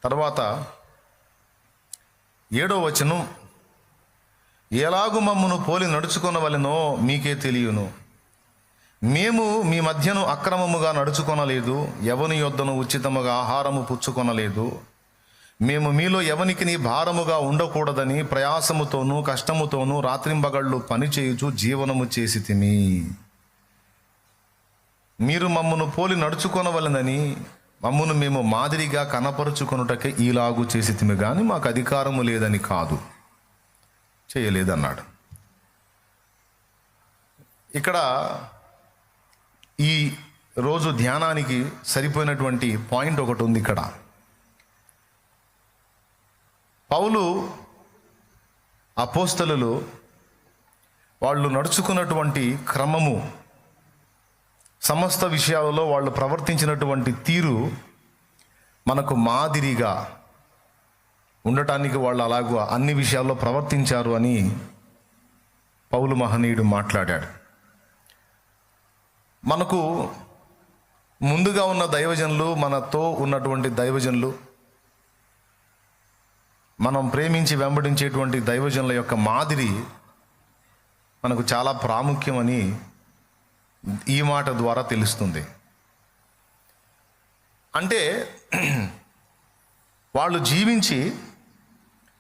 తర్వాత 7వ వచనం, ఎలాగు మమ్మును పోలి నడుచుకొనవలెనో మీకే తెలియను. మేము మీ మధ్యను అక్రమముగా నడుచుకొనలేదు, ఎవని యొద్దను ఉచితముగా ఆహారము పుచ్చుకొనలేదు. మేము మీలో ఎవనికి భారముగా ఉండకూడదని ప్రయాసముతోనూ కష్టముతోనూ రాత్రింబగళ్ళు పనిచేయుచు జీవనము చేసితిమి. మీరు మమ్మను పోలి నడుచుకొనవలెనని మమ్మను మేము మాదిరిగా కనపరుచుకొనుటకే ఈలాగు చేసితిమి, కానీ మాకు అధికారము లేదని కాదు, చేయలేదన్నాడు. ఇక్కడ ఈ రోజు ధ్యానానికి సరిపోయినటువంటి పాయింట్ ఒకటి ఉంది. ఇక్కడ పౌలు అపోస్తలులు వాళ్ళు నడుచుకున్నటువంటి క్రమము, సమస్త విషయాలలో వాళ్ళు ప్రవర్తించినటువంటి తీరు మనకు మాదిరిగా ఉండటానికి వాళ్ళు అలాగూ అన్ని విషయాల్లో ప్రవర్తించారు అని పౌలు మహనీయుడు మాట్లాడాడు. మనకు ముందుగా ఉన్న దైవజనులు, మనతో ఉన్నటువంటి దైవజనులు, మనం ప్రేమించి వెంబడించేటువంటి దైవజనుల యొక్క మాదిరి మనకు చాలా ప్రాముఖ్యమని ఈ మాట ద్వారా తెలుస్తుంది. అంటే వాళ్ళు జీవించి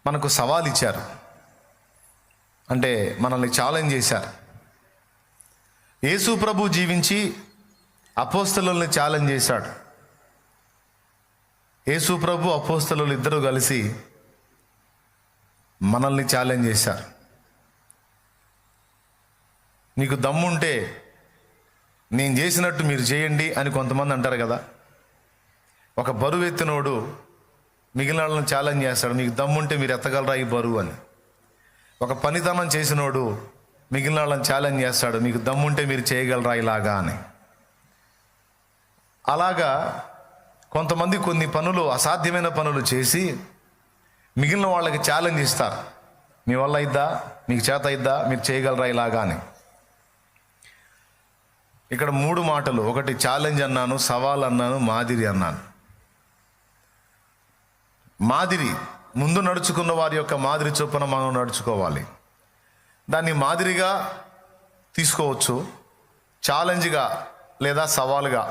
మనకు సవాల్ ఇచ్చారు, అంటే మనల్ని ఛాలెంజ్ చేశారు. యేసు ప్రభు జీవించి అపోస్తలుల్ని ఛాలెంజ్ చేశాడు. యేసు ప్రభు అపోస్తలులు ఇద్దరు కలిసి మనల్ని ఛాలెంజ్ చేశారు. నీకు దమ్ముంటే నేను చేసినట్టు మీరు చేయండి అని కొంతమంది అంటారు కదా. ఒక బరువు ఎత్తినోడు మిగిలిన వాళ్ళని ఛాలెంజ్ చేస్తాడు, మీకు దమ్ముంటే మీరు ఎత్తగలరా ఈ బరువు అని. ఒక పనితనం చేసినోడు మిగిలిన వాళ్ళని ఛాలెంజ్ చేస్తాడు, మీకు దమ్ముంటే మీరు చేయగలరా ఇలాగా అని. అలాగా కొంతమంది కొన్ని పనులు, అసాధ్యమైన పనులు చేసి మిగిలిన వాళ్ళకి ఛాలెంజ్ ఇస్తారు, మీ వల్ల అయిద్దా, మీకు చేత అయిద్దా, మీరు చేయగలరా ఇలాగా అని. ఇక్కడ 3 మాటలు, ఒకటి ఛాలెంజ్ అన్నాను, సవాల్ అన్నాను, మాదిరి అన్నాను. మాదిరి, ముందు నడుచుకున్న వారి యొక్క మాదిరి చొప్పున మనం నడుచుకోవాలి. దాన్ని మాదిరిగా తీసుకోవచ్చు, ఛాలెంజ్గా లేదా సవాల్గా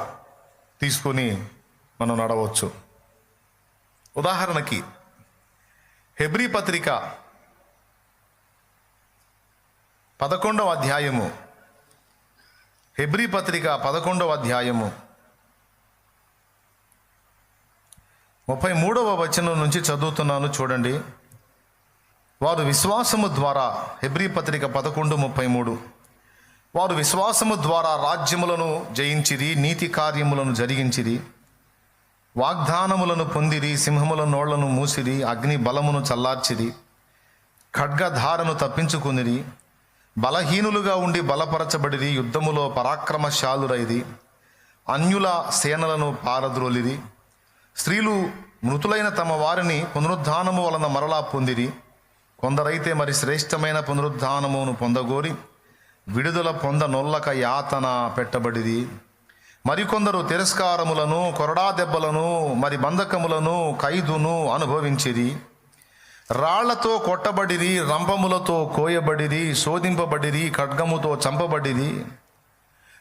తీసుకొని మనం నడవచ్చు. ఉదాహరణకి హెబ్రీ పత్రిక 11వ అధ్యాయము, హెబ్రీ పత్రిక 11వ అధ్యాయము 33వ వచనం నుంచి చదువుతున్నాను, చూడండి. వారు విశ్వాసము ద్వారా, హెబ్రీ పత్రిక 11:33, వారు విశ్వాసము ద్వారా రాజ్యములను జయించిరి, నీతి కార్యములను జరిగించిరి, వాగ్దానములను పొందిరి, సింహముల నోళ్లను మూసిరి, అగ్ని బలమును చల్లార్చిరి, ఖడ్గధారను తప్పించుకునిరి, బలహీనులుగా ఉండి బలపరచబడిరి, యుద్ధములో పరాక్రమశాలురైది, అన్యుల సేనలను పారద్రోలిరి, స్త్రీలు మృతులైన తమ వారిని పునరుద్ధానము వలన మరలా పొందిరి, కొందరైతే మరి శ్రేష్టమైన పునరుద్ధానమును పొందగోరి విడుదల పొందనొల్లక యాతన పెట్టబడిరి, మరికొందరు తిరస్కారములను, కొరడా దెబ్బలను, మరి బంధకములను, ఖైదును అనుభవించిరి, రాళ్లతో కొట్టబడిరి, రంపములతో కోయబడిరి, శోధింపబడిరి, ఖడ్గముతో చంపబడిరి,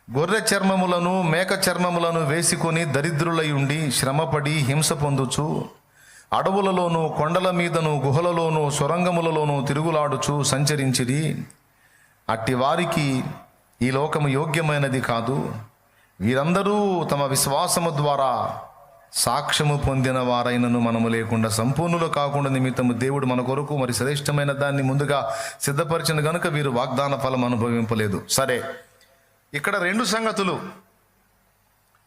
గొర్రె చర్మములను మేక చర్మములను వేసుకొని దరిద్రులై ఉండి శ్రమపడి హింస పొందుచు అడవులలోనూ కొండల మీదను గుహలలోనూ సొరంగములలోనూ తిరుగులాడుచు సంచరించిరి. అట్టి వారికి ఈ లోకము యోగ్యమైనది కాదు. వీరందరూ తమ విశ్వాసము ద్వారా సాక్ష్యము పొందిన వారైనను మనము లేకుండా సంపూర్ణులు కాకుండా నిమిత్తము దేవుడు మన కొరకు మరి శ్రేష్టమైన దాన్ని ముందుగా సిద్ధపరిచిన గనుక వీరు వాగ్దాన ఫలం అనుభవింపలేదు. సరే, ఇక్కడ 2 సంగతులు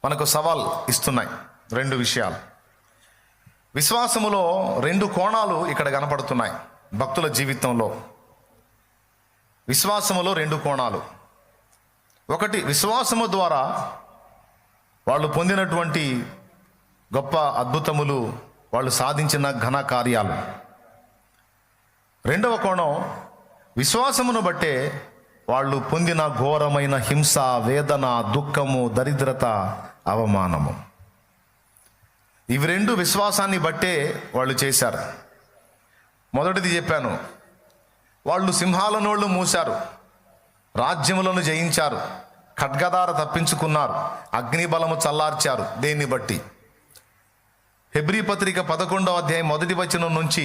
మనకు సవాల్ ఇస్తున్నాయి, 2 విషయాలు. విశ్వాసములో 2 కోణాలు ఇక్కడ కనపడుతున్నాయి. భక్తుల జీవితంలో విశ్వాసములో 2 కోణాలు. ఒకటి, విశ్వాసము ద్వారా వాళ్ళు పొందినటువంటి గొప్ప అద్భుతములు, వాళ్ళు సాధించిన ఘన కార్యాలు. 2వ కోణం, విశ్వాసమును బట్టే వాళ్ళు పొందిన ఘోరమైన హింస, వేదన, దుఃఖము, దరిద్రత, అవమానము. ఇవి రెండు విశ్వాసాన్ని బట్టే వాళ్ళు చేశారు. మొదటిది చెప్పాను, వాళ్ళు సింహాల నోళ్ళు మూశారు, రాజ్యములను జయించారు, ఖడ్గదార తప్పించుకున్నారు, అగ్ని బలము చల్లార్చారు. దేన్ని బట్టి? హెబ్రీ పత్రిక 11వ అధ్యాయం 1వ వచనం నుంచి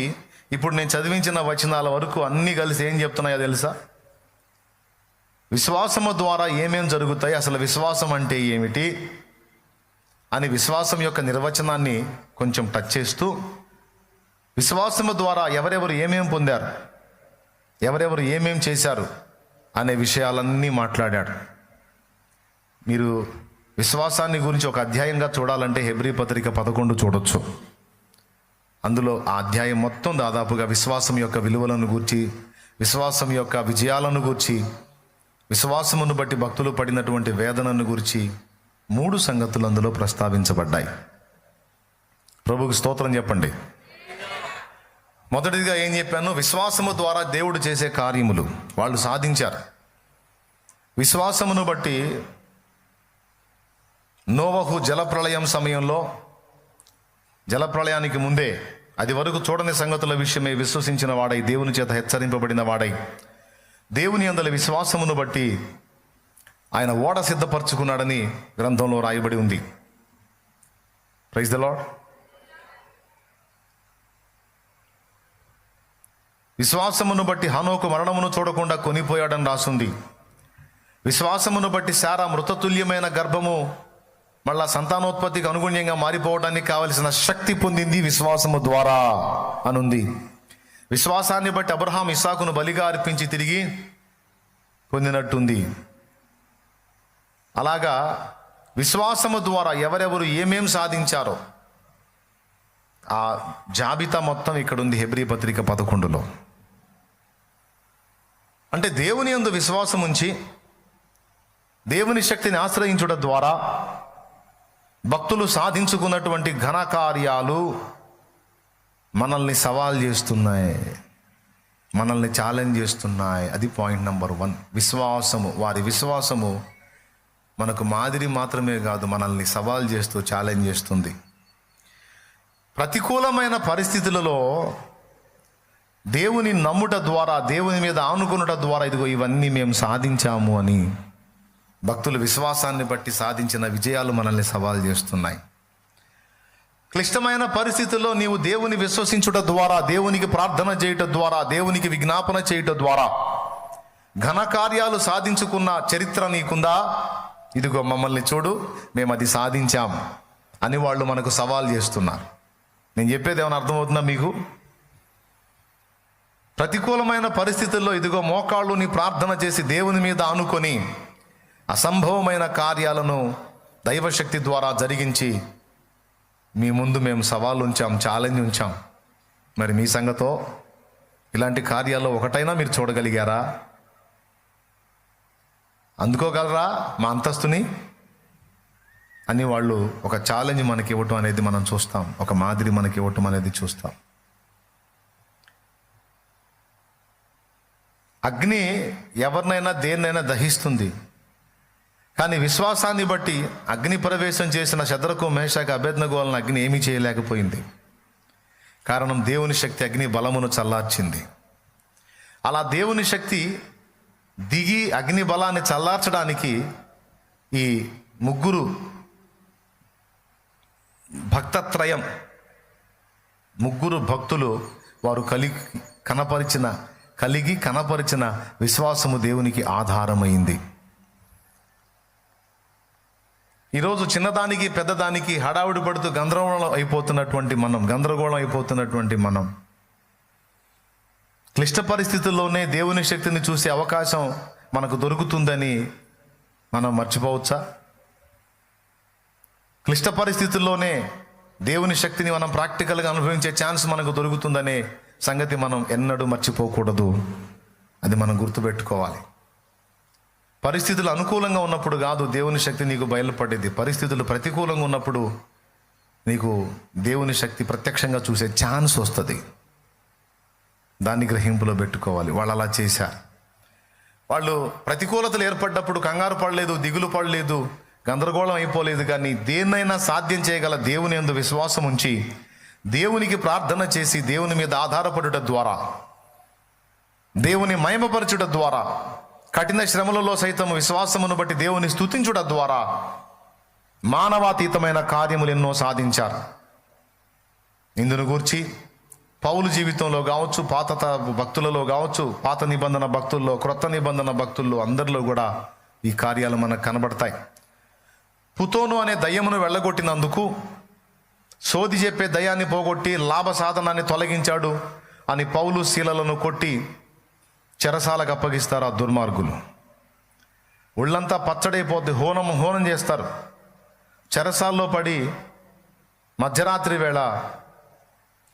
ఇప్పుడు నేను చదివించిన వచనాల వరకు అన్నీ కలిసి ఏం చెప్తున్నాయో తెలుసా? విశ్వాసము ద్వారా ఏమేం జరుగుతాయి, అసలు విశ్వాసం అంటే ఏమిటి అని విశ్వాసం యొక్క నిర్వచనాన్ని కొంచెం టచ్ చేస్తూ, విశ్వాసము ద్వారా ఎవరెవరు ఏమేం పొందారు, ఎవరెవరు ఏమేం చేశారు అనే విషయాలన్నీ మాట్లాడాడు. మీరు విశ్వాసాన్ని గురించి ఒక అధ్యాయంగా చూడాలంటే హెబ్రీ పత్రిక 11 చూడొచ్చు. అందులో ఆ అధ్యాయం మొత్తం దాదాపుగా విశ్వాసం యొక్క విలువలను గూర్చి, విశ్వాసం యొక్క విజయాలను గూర్చి, విశ్వాసమును బట్టి భక్తులు పడినటువంటి వేదనను గురించి 3 సంగతులు అందులో ప్రస్తావించబడ్డాయి. ప్రభువుకి స్తోత్రం చెప్పండి. మొదటిదిగా ఏం చెప్పాను? విశ్వాసము ద్వారా దేవుడు చేసే కార్యములు వాళ్ళు సాధించారు. విశ్వాసమును బట్టి నోవహు జలప్రళయం సమయంలో, జలప్రళయానికి ముందే, అది వరకు చూడని సంగతుల విషయమై విశ్వసించిన వాడై, దేవుని చేత హెచ్చరింపబడిన వాడై, దేవుని యందలి విశ్వాసమును బట్టి ఆయన ఓడ సిద్ధపరచుకున్నాడని గ్రంథంలో రాయబడి ఉంది. Praise the Lord. విశ్వాసమును బట్టి హనోకు మరణమును చూడకుండా కొనిపోయాడని రాసుంది. విశ్వాసమును బట్టి శారా మృతతుల్యమైన గర్భము మళ్ళా సంతానోత్పత్తికి అనుగుణ్యంగా మారిపోవడానికి కావలసిన శక్తి పొందింది విశ్వాసము ద్వారా అనుంది. విశ్వాసాన్ని బట్టి అబ్రహాం ఇస్సాకును బలిగా అర్పించి తిరిగి పొందినట్టుంది. అలాగా విశ్వాసము ద్వారా ఎవరెవరు ఏమేం సాధించారో ఆ జాబితా మొత్తం ఇక్కడ ఉంది హెబ్రీ పత్రిక 11లో. అంటే దేవుని యందు విశ్వాసం ఉంచి దేవుని శక్తిని ఆశ్రయించుట ద్వారా భక్తులు సాధించుకున్నటువంటి ఘనకార్యాలు మనల్ని సవాల్ చేస్తున్నాయి, మనల్ని ఛాలెంజ్ చేస్తున్నాయి. అది పాయింట్ నెంబర్ 1. విశ్వాసము, వారి విశ్వాసము మనకు మాదిరి మాత్రమే కాదు, మనల్ని సవాల్ చేస్తూ ఛాలెంజ్ చేస్తుంది. ప్రతికూలమైన పరిస్థితులలో దేవుని నమ్ముట ద్వారా, దేవుని మీద ఆనుకునుట ద్వారా ఇదిగో ఇవన్నీ మేము సాధించాము అని భక్తులు విశ్వాసాన్ని బట్టి సాధించిన విజయాలు మనల్ని సవాల్ చేస్తున్నాయి. క్లిష్టమైన పరిస్థితుల్లో నీవు దేవుని విశ్వసించుట ద్వారా, దేవునికి ప్రార్థన చేయటం ద్వారా, దేవునికి విజ్ఞాపన చేయటం ద్వారా ఘనకార్యాలు సాధించుకున్న చరిత్ర నీకుందా? ఇదిగో మమ్మల్ని చూడు, మేము అది సాధించాం అని వాళ్ళు మనకు సవాల్ చేస్తున్నారు. నేను చెప్పేది ఏమైనా అర్థమవుతుందా మీకు? ప్రతికూలమైన పరిస్థితుల్లో ఇదిగో మోకాళ్ళు నీ ప్రార్థన చేసి దేవుని మీద ఆనుకొని అసంభవమైన కార్యాలను దైవశక్తి ద్వారా జరిగించి మీ ముందు మేము సవాల్ ఉంచాం, ఛాలెంజ్ ఉంచాం. మరి మీ సంగతో ఇలాంటి కార్యాల్లో ఒకటైనా మీరు చూడగలిగారా? అందుకోగలరా మా అంతస్తుని అని వాళ్ళు ఒక ఛాలెంజ్ మనకి ఇవ్వటం అనేది మనం చూస్తాం, ఒక మాదిరి మనకి ఇవ్వటం అనేది చూస్తాం. అగ్ని ఎవరినైనా దేన్నైనా దహిస్తుంది, కానీ విశ్వాసాన్ని బట్టి అగ్ని ప్రవేశం చేసిన శద్రకు మేషాకు అబేద్నెగోలను అగ్ని ఏమీ చేయలేకపోయింది. కారణం దేవుని శక్తి అగ్ని బలమును చల్లార్చింది. అలా దేవుని శక్తి దిగి అగ్ని బలాన్ని చల్లార్చడానికి ఈ ముగ్గురు భక్తత్రయం, ముగ్గురు భక్తులు వారు కలిగి కనపరిచిన విశ్వాసము దేవునికి ఆధారమైంది. ఈరోజు చిన్నదానికి పెద్దదానికి హడావుడి పడుతూ గందరగోళం అయిపోతున్నటువంటి మనం క్లిష్ట పరిస్థితుల్లోనే దేవుని శక్తిని చూసే అవకాశం మనకు దొరుకుతుందని మనం మర్చిపోవచ్చా? క్లిష్ట పరిస్థితుల్లోనే దేవుని శక్తిని మనం ప్రాక్టికల్గా అనుభవించే ఛాన్స్ మనకు దొరుకుతుందనే సంగతి మనం ఎన్నడూ మర్చిపోకూడదు. అది మనం గుర్తుపెట్టుకోవాలి. పరిస్థితులు అనుకూలంగా ఉన్నప్పుడు కాదు దేవుని శక్తి నీకు బయలుపడేది. పరిస్థితులు ప్రతికూలంగా ఉన్నప్పుడు నీకు దేవుని శక్తి ప్రత్యక్షంగా చూసే ఛాన్స్ వస్తుంది. దాన్ని గ్రహింపులో పెట్టుకోవాలి. వాళ్ళు అలా చేశారు. వాళ్ళు ప్రతికూలతలు ఏర్పడ్డప్పుడు కంగారు పడలేదు, దిగులు పడలేదు, గందరగోళం అయిపోలేదు. కానీ దేన్నైనా సాధ్యం చేయగల దేవుని యందు విశ్వాసం ఉంచి దేవునికి ప్రార్థన చేసి దేవుని మీద ఆధారపడుట ద్వారా, దేవుని మహిమపరచుట ద్వారా, కఠిన శ్రమలలో సైతం విశ్వాసమును బట్టి దేవుని స్తుతించుట ద్వారా మానవాతీతమైన కార్యములు ఎన్నో సాధించారు. ఇందును గూర్చి పౌలు జీవితంలో కావచ్చు, పాత భక్తులలో కావచ్చు, పాత నిబంధన భక్తుల్లో, క్రొత్త నిబంధన భక్తుల్లో అందరిలో కూడా ఈ కార్యాలు మనకు కనబడతాయి. పుతోను అనే దయ్యమును వెళ్ళగొట్టినందుకు, సోది చెప్పే దయ్యాన్ని పోగొట్టి లాభ సాధనాన్ని తొలగించాడు అని పౌలు శీలలను కొట్టి చెరసాలకు అప్పగిస్తారు ఆ దుర్మార్గులు. ఒళ్ళంతా పచ్చడైపోద్ది, హోనం చేస్తారు. చెరసాల్లో పడి మధ్యరాత్రి వేళ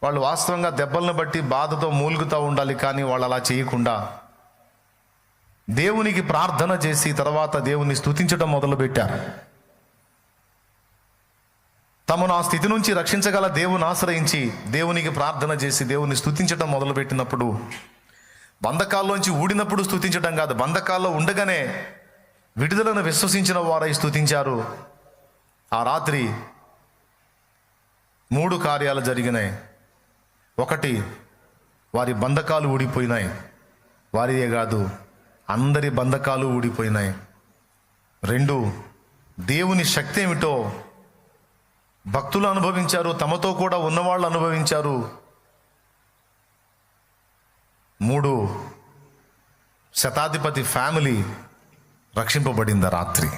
వాళ్ళు వాస్తవంగా దెబ్బలను బట్టి బాధతో మూలుగుతూ ఉండాలి. కానీ వాళ్ళు అలా చేయకుండా దేవునికి ప్రార్థన చేసి తర్వాత దేవుని స్తుతించడం మొదలుపెట్టారు. తమను ఆ స్థితి నుంచి రక్షించగల దేవుని ఆశ్రయించి దేవునికి ప్రార్థన చేసి దేవుని స్తుతించడం మొదలుపెట్టినప్పుడు, బంధకాల్లోంచి ఊడినప్పుడు స్తుతించడం కాదు, బంధకాల్లో ఉండగానే విడుదలను విశ్వసించిన వారై స్తుతించారు. ఆ రాత్రి 3 కార్యాలు జరిగినాయి. 1, వారి బంధకాలు ఊడిపోయినాయి. వారియే కాదు, అందరి బంధకాలు ఊడిపోయినాయి. 2, దేవుని శక్తి ఏమిటో భక్తులు అనుభవించారు, తమతో కూడా ఉన్నవాళ్ళు అనుభవించారు. 3, శతాధిపతి ఫ్యామిలీ రక్షింపబడింది రాత్రి.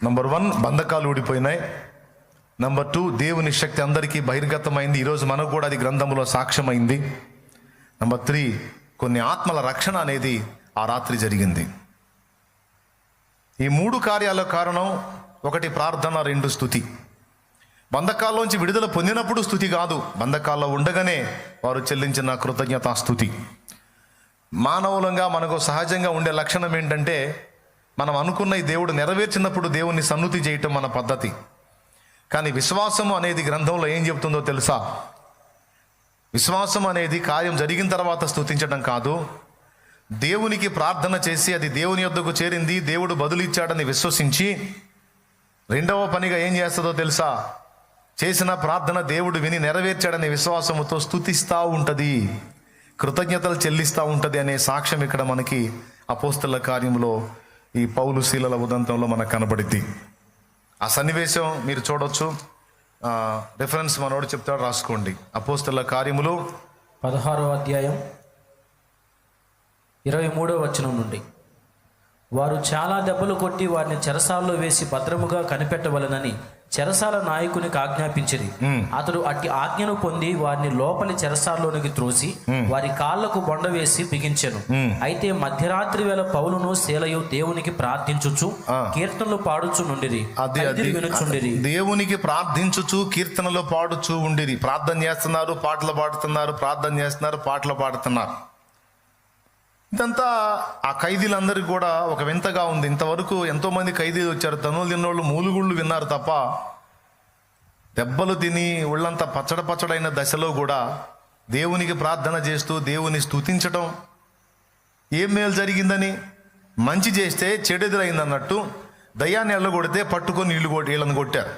నంబర్ 1, బంధకాలు ఊడిపోయినాయి. నంబర్ 2, దేవుని శక్తి అందరికీ బహిర్గతమైంది. ఈరోజు మనకు కూడా అది గ్రంథంలో సాక్ష్యమైంది. నంబర్ 3, కొన్ని ఆత్మల రక్షణ అనేది ఆ రాత్రి జరిగింది. ఈ 3 కార్యాల కారణం 1 ప్రార్థన, 2 స్తుతి. బంధకాల్లోంచి విడుదల పొందినప్పుడు స్తుతి కాదు, బంధకాల్లో ఉండగానే వారు చెల్లించిన కృతజ్ఞతా స్తుతి. మానవులంగా మనకు సహజంగా ఉండే లక్షణం ఏంటంటే, మనం అనుకున్న ఈ దేవుడు నెరవేర్చినప్పుడు దేవుణ్ణి సన్నుతి చేయటం మన పద్ధతి. కానీ విశ్వాసము అనేది గ్రంథంలో ఏం చెబుతుందో తెలుసా? విశ్వాసం అనేది కార్యం జరిగిన తర్వాత స్తుతించడం కాదు. దేవునికి ప్రార్థన చేసి అది దేవుని యొద్దకు చేరింది, దేవుడు బదులిచ్చాడని విశ్వసించి 2వ పనిగా ఏం చేస్తుందో తెలుసా? చేసిన ప్రార్థన దేవుడు విని నెరవేర్చాడనే విశ్వాసముతో స్తుతిస్తూ ఉంటుంది, కృతజ్ఞతలు చెల్లిస్తూ ఉంటుంది అనే సాక్ష్యం ఇక్కడ మనకి అపోస్తలుల కార్యంలో ఈ పౌలు శీలల ఉదంతంలో మనకు కనబడింది. ఆ సన్నివేశం మీరు చూడొచ్చు. రిఫరెన్స్ మనోడు చెప్తాడు, రాసుకోండి. అపోస్తలుల కార్యములు 16వ అధ్యాయం 23వ వచనం నుండి. వారు చాలా దెబ్బలు కొట్టి వారిని చెరసాల్లో వేసి భద్రముగా కనిపెట్టవలనని చెరసాల నాయకునికి ఆజ్ఞాపించిరి. అతడు అట్టి ఆజ్ఞను పొంది వారిని లోపలి చెరసాల్లోనికి త్రోసి వారి కాళ్లకు బొండ వేసి బిగించెను. అయితే మధ్యరాత్రి వేళ పౌలును శీలయు దేవునికి ప్రార్థించుచు కీర్తనలు పాడుచు నుండిరి. వినుచుండిరి. దేవునికి ప్రార్థించుచు కీర్తనలు పాడుచు ఉండిరి. ప్రార్థన చేస్తున్నారు, పాటలు పాడుతున్నారు, ప్రార్థన చేస్తున్నారు, పాటలు పాడుతున్నారు. ఇదంతా ఆ ఖైదీలందరికీ కూడా ఒక వింతగా ఉంది. ఇంతవరకు ఎంతోమంది ఖైదీలు వచ్చారు, తనులు తిన్నోళ్ళు మూలుగుళ్ళు విన్నారు తప్ప దెబ్బలు తిని ఒళ్ళంతా పచ్చడైన దశలో కూడా దేవునికి ప్రార్థన చేస్తూ దేవుని స్తుతించటం. ఏం మేలు జరిగిందని? మంచి చేస్తే చెడు ఎదురైందన్నట్టు దయ్యాన్ని ఎళ్ళగొడితే పట్టుకొని వీళ్ళని కొట్టారు.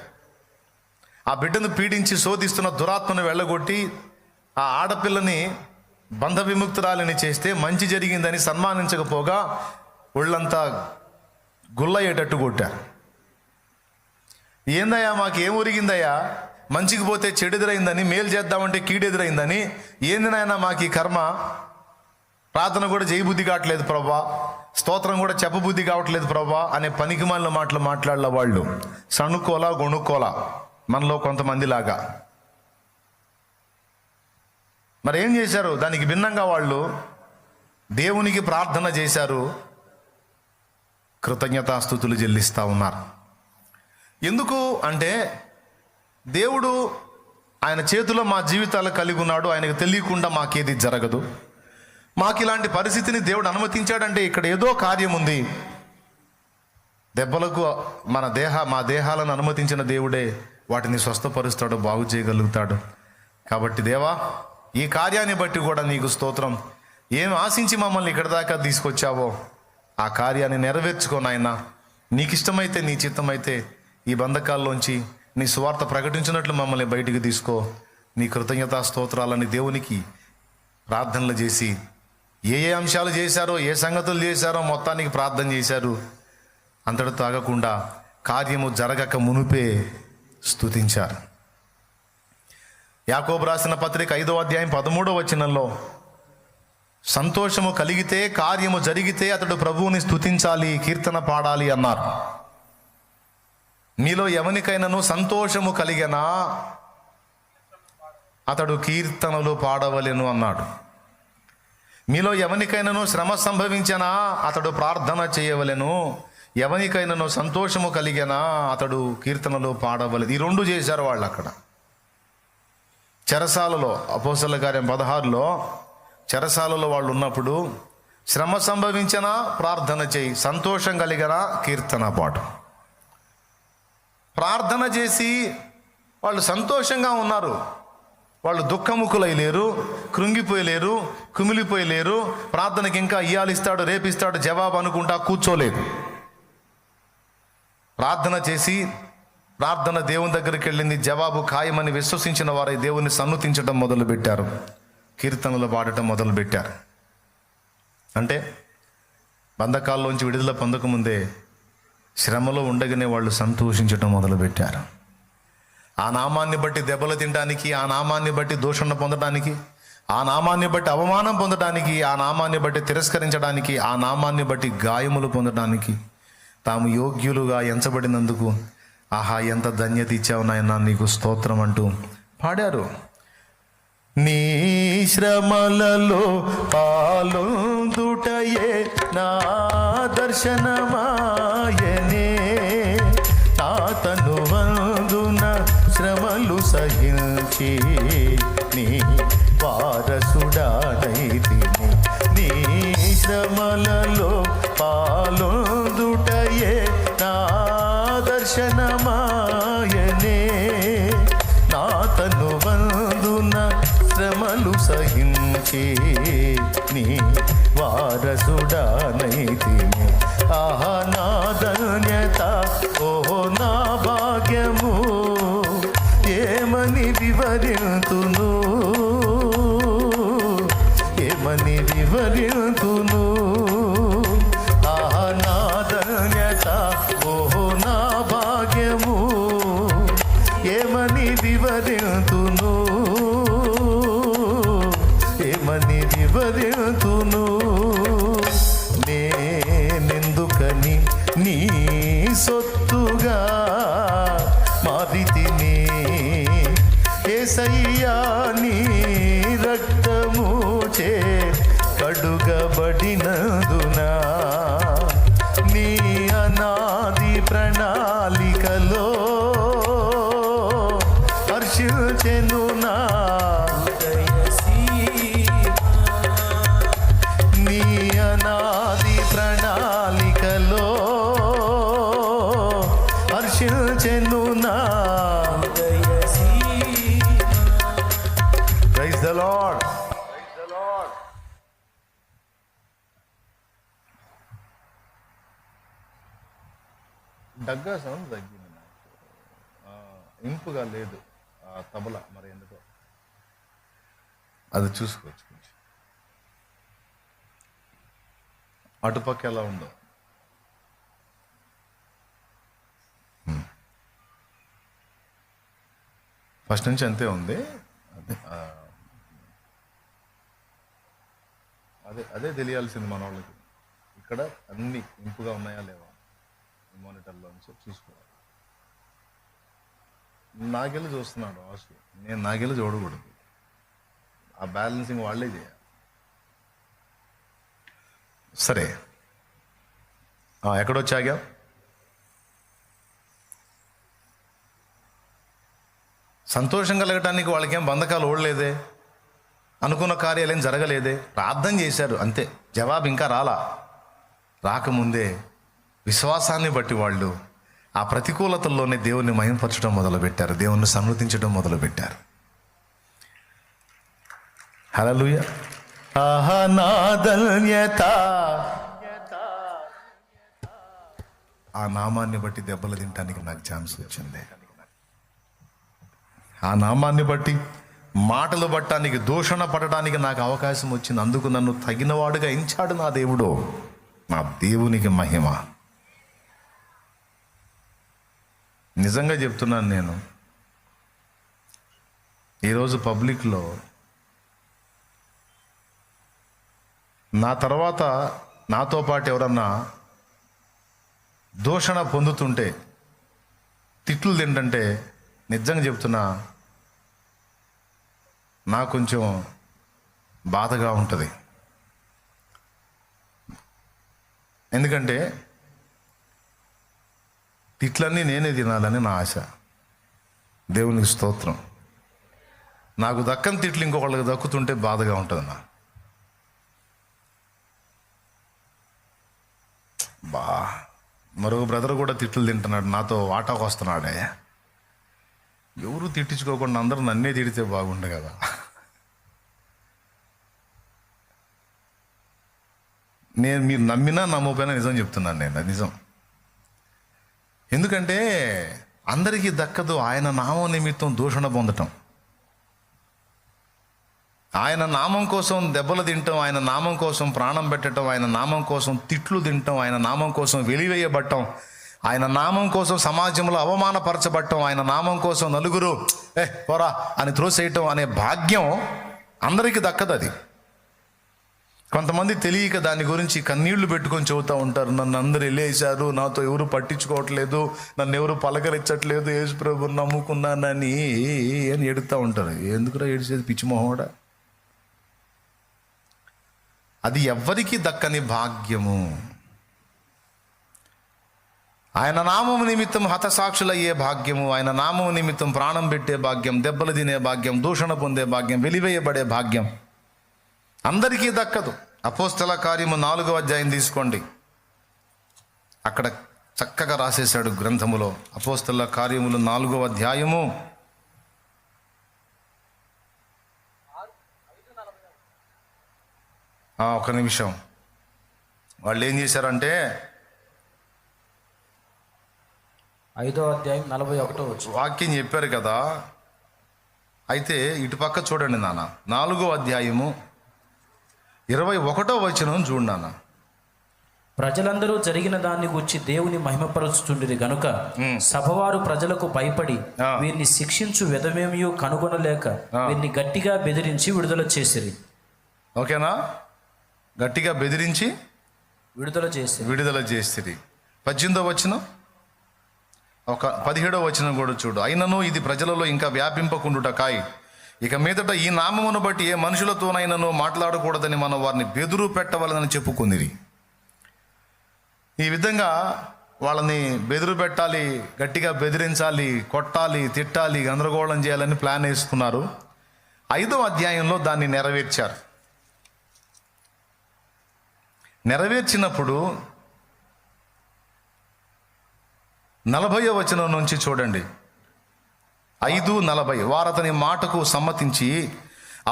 ఆ బిడ్డను పీడించి శోధిస్తున్న దురాత్మను వెళ్ళగొట్టి ఆ ఆడపిల్లని బంధ విముక్తురాలని చేస్తే మంచి జరిగిందని సన్మానించకపోగా ఒళ్ళంతా గుల్లయ్యేటట్టు కొట్టారు. ఏందయ్యా మాకేం ఒరిగిందయ్యా? మంచికి పోతే చెడు ఎదురైందని, మేలు చేద్దామంటే కీడు ఎదురైందని. ఏంది నాయనా మాకు ఈ కర్మ? ప్రార్థన కూడా చేయబుద్ధి కావట్లేదు ప్రభా, స్తోత్రం కూడా చెప్పబుద్ధి కావట్లేదు ప్రభా అనే పనికిమాలిన మాటలు మాట్లాడలే వాళ్ళు. సణుకోలా గొణుక్కోలా మనలో కొంతమంది లాగా. మరి ఏం చేశారు? దానికి భిన్నంగా వాళ్ళు దేవునికి ప్రార్థన చేశారు, కృతజ్ఞతాస్తుతులు చెల్లిస్తూ ఉన్నారు. ఎందుకు అంటే దేవుడు ఆయన చేతిలో మా జీవితాలు కలిగి ఉన్నాడు. ఆయనకు తెలియకుండా మాకేది జరగదు. మాకు ఇలాంటి పరిస్థితిని దేవుడు అనుమతించాడంటే ఇక్కడ ఏదో కార్యం ఉంది. దెబ్బలకు మా దేహాలను అనుమతించిన దేవుడే వాటిని స్వస్థపరుస్తాడు, బాగు చేయగలుగుతాడు. కాబట్టి దేవా, ఈ కార్యాన్ని బట్టి కూడా నీకు స్తోత్రం. ఏం ఆశించి మమ్మల్ని ఇక్కడ దాకా తీసుకొచ్చావో ఆ కార్యాన్ని నెరవేర్చుకో నాయనా. నీకు ఇష్టమైతే, నీ చిత్తమైతే ఈ బంధకాల్లోంచి నీ సువార్త ప్రకటించినట్లు మమ్మల్ని బయటికి తీసుకో. నీ కృతజ్ఞతా స్తోత్రాలని దేవునికి ప్రార్థనలు చేసి ఏ అంశాలు చేశారో, ఏ సంగతులు చేశారో మొత్తానికి ప్రార్థన చేశారు. అంతటితో ఆగకుండా కార్యము జరగక మునుపే స్తుతించారు. యాకోబు రాసిన పత్రిక 5వ అధ్యాయం 13వ వచనంలో సంతోషము కలిగితే, కార్యము జరిగితే అతడు ప్రభువుని స్తుతించాలి, కీర్తన పాడాలి అన్నారు. మీలో ఎవనికైనాను సంతోషము కలిగనా అతడు కీర్తనలు పాడవలెను అన్నాడు. మీలో ఎవనికైనాను శ్రమ సంభవించనా అతడు ప్రార్థన చేయవలెను. ఎవనికైనాను సంతోషము కలిగనా అతడు కీర్తనలు పాడవలెను. ఈ రెండు చేశారు వాళ్ళు అక్కడ చెరసాలలో. అపోస్తలుల కార్యం 16లో చెరసాలలో వాళ్ళు ఉన్నప్పుడు శ్రమ సంభవించనా ప్రార్థన చేయి, సంతోషం కలిగనా కీర్తన పాడు. ప్రార్థన చేసి వాళ్ళు సంతోషంగా ఉన్నారు. వాళ్ళు దుఃఖముఖులై లేరు, కృంగిపోయలేరు, కుమిలిపోయలేరు. ప్రార్థనకి ఇంకా ఇయ్యాలిస్తాడు, రేపిస్తాడు జవాబు అనుకుంటా కూర్చోలేదు. ప్రార్థన చేసి ప్రార్థన దేవుని దగ్గరికి వెళ్ళింది, జవాబు ఖాయమని విశ్వసించిన వారై దేవుని సన్నుతించడం మొదలుపెట్టారు, కీర్తనలు పాడటం మొదలుపెట్టారు. అంటే బంధకాల్లోంచి విడుదల పొందకముందే శ్రమలో ఉండగానే వాళ్ళు సంతోషించడం మొదలుపెట్టారు. ఆ నామాన్ని బట్టి దెబ్బలు తినడానికి, ఆ నామాన్ని బట్టి దూషణ పొందడానికి, ఆ నామాన్ని బట్టి అవమానం పొందడానికి, ఆ నామాన్ని బట్టి తిరస్కరించడానికి, ఆ నామాన్ని బట్టి గాయములు పొందడానికి, తాము యోగ్యులుగా ఎంచబడినందుకు ఆహా ఎంత ధన్యత ఇచ్చావు నాయనా, నీకు స్తోత్రం అంటూ పాడారు. నీ శ్రమలలో పాలొందుటయే నా దర్శనమాయనే, నా తనువందున శ్రమలు సహించి నీ వారసుడానైతిని. నీ శ్రమలలో పాలొందుటయే నా దర్శనమాయనే, నా తనువందున శ్రమలు సహించి నీ వారసుడానైతిని. ఆహా నా ధన్యత, ఓహో నా భాగ్యము, ఏమని వివరింతును, ఏమని వివరింతును. ఆహా నా ధన్యత, ఓహో నా భాగ్యము, ఏమని వివరింతును, ఏమని వివరింతును. నేనెందుకని నీ సొత్తుగా మారితిని, యేసయ్యా నీ రక్తము చే కడుగబడినందునా, నీ అనాది ప్రణాళికలో హర్షించెను నా నీ అనాది ప్రణాళికలో హర్షించెను నా. Praise the Lord. దగ్గర సౌండ్ తగ్గింది నాకు, ఇంపుగా లేదు ఆ తబలా, మరి ఎందుకో అది చూసుకోవచ్చు. కొంచెం అటుపక్క ఎలా ఉందో. ఫస్ట్ నుంచి అంతే ఉంది. అదే అదే తెలియాల్సింది మన వాళ్ళకి. ఇక్కడ అన్ని ఇంపుగా ఉన్నాయా లేవా మానిటర్లో నుంచి చూసుకోవాలి. నాకెళ్ళి చూస్తున్నాడు ఆశు, నేను నాకెళ్ళి చూడకూడదు. ఆ బ్యాలెన్సింగ్ వాళ్ళే చేయాలి. సరే, ఎక్కడొచ్చాగా సంతోషం కలగటానికి వాళ్ళకేం బంధకాలు ఓడలేదే, అనుకున్న కార్యాలేం జరగలేదే. ప్రార్థన చేశారు అంతే, జవాబు ఇంకా రాకముందే విశ్వాసాన్ని బట్టి వాళ్ళు ఆ ప్రతికూలతల్లోనే దేవుణ్ణి మహిమపరచడం మొదలుపెట్టారు, దేవుణ్ణి సన్నుతించడం మొదలుపెట్టారు. హల్లెలూయా. ఆహా నా ధన్యత, ఆ నామాన్ని బట్టి దెబ్బలు తినటానికి నాకు ఛాన్స్ వచ్చింది. ఆ నామాన్ని బట్టి మాటలు పట్టడానికి, దూషణ పడటానికి నాకు అవకాశం వచ్చింది. అందుకు నన్ను తగినవాడుగా ఎంచాడు నా దేవుడు. నా దేవునికి మహిమ. నిజంగా చెప్తున్నాను, నేను ఈరోజు పబ్లిక్లో నా తర్వాత నాతో పాటు ఎవరన్నా దూషణ పొందుతుంటే, తిట్లు తింటుంటే, నిజంగా చెప్తున్నా, నాకు కొంచెం బాధగా ఉంటుంది. ఎందుకంటే తిట్లన్నీ నేనే తినాలని నా ఆశ. దేవునికి స్తోత్రం. నాకు దక్కని తిట్లు ఇంకొకళ్ళకి దక్కుతుంటే బాధగా ఉంటుంది. మరో బ్రదర్ కూడా తిట్లు తింటున్నాడు, నాతో వాటాకు వస్తున్నాడే. ఎవరు తిట్టించుకోకుండా అందరూ నన్నే తిడితే బాగుండు కదా. నేను మీరు నమ్మినా నమ్మకపోయినా నిజం చెప్తున్నాను. నేను నిజం. ఎందుకంటే అందరికీ దక్కదు ఆయన నామం నిమిత్తం దూషణ పొందటం, ఆయన నామం కోసం దెబ్బలు తింటాం, ఆయన నామం కోసం ప్రాణం పెట్టడం, ఆయన నామం కోసం తిట్లు తింటాం, ఆయన నామం కోసం వెలివేయబట్టం, ఆయన నామం కోసం సమాజంలో అవమానపరచబట్టం, ఆయన నామం కోసం నలుగురు పోరా అని త్రోసేయటం అనే భాగ్యం అందరికీ దక్కదు. అది కొంతమంది తెలియక దాని గురించి కన్నీళ్లు పెట్టుకొని చెబుతూ ఉంటారు. నన్ను అందరు వెళ్ళేశారు, నాతో ఎవరు పట్టించుకోవట్లేదు, నన్ను ఎవరు పలకరించట్లేదు, యేసు ప్రభువుని నమ్ముకున్నానని అని ఎడుతూ ఉంటారు. ఎందుకురా ఏడిచేది పిచ్చిమోహోడా? అది ఎవ్వరికీ దక్కని భాగ్యము. ఆయన నామము నిమిత్తం హతసాక్షులయ్యే భాగ్యము, ఆయన నామము నిమిత్తం ప్రాణం పెట్టే భాగ్యం, దెబ్బలు తినే భాగ్యం, దూషణ పొందే భాగ్యం, వెలివేయబడే భాగ్యం అందరికీ దక్కదు. అపోస్తల కార్యము 4వ అధ్యాయం తీసుకోండి. అక్కడ చక్కగా రాసేశాడు గ్రంథములో. అపోస్తల కార్యములు 4వ అధ్యాయము 1 నిమిషం. వాళ్ళు ఏం చేశారంటే 5వ అధ్యాయం 41 వాక్యం చెప్పారు కదా. అయితే ఇటుపక్క చూడండి నాన్న, 4వ అధ్యాయము 21వ వచనం చూడు నాన్న. ప్రజలందరూ జరిగిన దాన్ని గురించి దేవుని మహిమపరుచుచుండిరి గనుక సభవారు ప్రజలకు భయపడి వీరిని శిక్షించు విధమేమియో కనుగొనలేక వీరిని గట్టిగా బెదిరించి విడుదల చేసిరి. ఓకేనా? గట్టిగా బెదిరించి విడుదల చేసిరి. 18వ వచనం, 17వ వచనం కూడా చూడు. అయినను ఇది ప్రజలలో ఇంకా వ్యాపింపకుండుటకాయి ఇక మీదట ఈ నామమును బట్టి ఏ మనుషులతోనైనాను మాట్లాడకూడదని మనం వారిని బెదురు పెట్టవలనని చెప్పుకుంది. ఈ విధంగా వాళ్ళని బెదురు పెట్టాలి, గట్టిగా బెదిరించాలి, కొట్టాలి, తిట్టాలి, గందరగోళం చేయాలని ప్లాన్ వేసుకున్నారు. 5వ అధ్యాయంలో దాన్ని నెరవేర్చారు. నెరవేర్చినప్పుడు 40వ వచనం నుంచి చూడండి. 5:40 వారు అతని మాటకు సమ్మతించి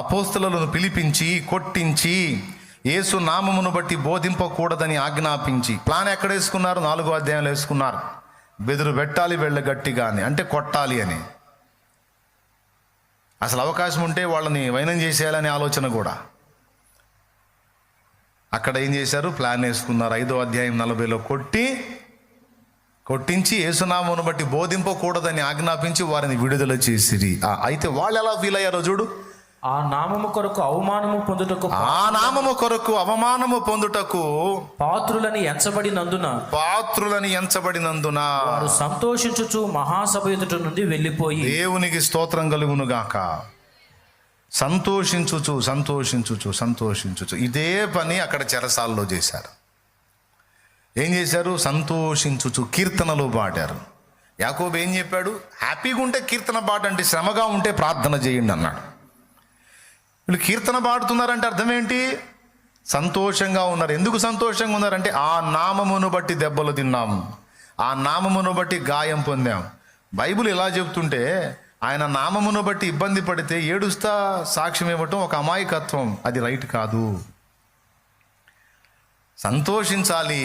అపోస్తలులను పిలిపించి కొట్టించి యేసు నామమును బట్టి బోధింపకూడదని ఆజ్ఞాపించి. ప్లాన్ ఎక్కడ వేసుకున్నారు? 4వ అధ్యాయంలో వేసుకున్నారు. బెదురు పెట్టాలి వెళ్ళ గట్టిగా అని, అంటే కొట్టాలి అని. అసలు అవకాశం ఉంటే వాళ్ళని వైనం చేసేయాలనే ఆలోచన కూడా. అక్కడ ఏం చేశారు? ప్లాన్ వేసుకున్నారు. 5వ అధ్యాయం 40లో కొట్టించి యేసునామమును బట్టి బోధింపకూడదని ఆజ్ఞాపించి వారిని విడుదల చేసిరి. అయితే వాళ్ళు ఎలా ఫీల్ అయ్యారో చూడు. ఆ నామము కొరకు అవమానము పొందుటకు పాత్రులని ఎంచబడినందున వారు సంతోషించుచు మహాసభ ఎదుట నుండి వెళ్ళిపోయి. దేవునికి స్తోత్రం కలుగును గాక. సంతోషించుచు ఇదే పని అక్కడ చెరసాల్లో చేశారు. ఏం చేశారు? సంతోషించుచు కీర్తనలు పాడారు. యాకోబు ఏం చెప్పాడు? హ్యాపీగా ఉంటే కీర్తన పాడండి, శ్రమగా ఉంటే ప్రార్థన చేయండి అన్నాడు. వీళ్ళు కీర్తన పాడుతున్నారంటే అర్థం ఏంటి? సంతోషంగా ఉన్నారు. ఎందుకు సంతోషంగా ఉన్నారంటే ఆ నామమును బట్టి దెబ్బలు తిన్నాం, ఆ నామమును బట్టి గాయం పొందాం. బైబిల్ ఇలా చెప్తుంటే ఆయన నామమును బట్టి ఇబ్బంది పడితే ఏడుస్తా సాక్ష్యం ఇవ్వటం ఒక అమాయకత్వం. అది రైట్ కాదు. సంతోషించాలి,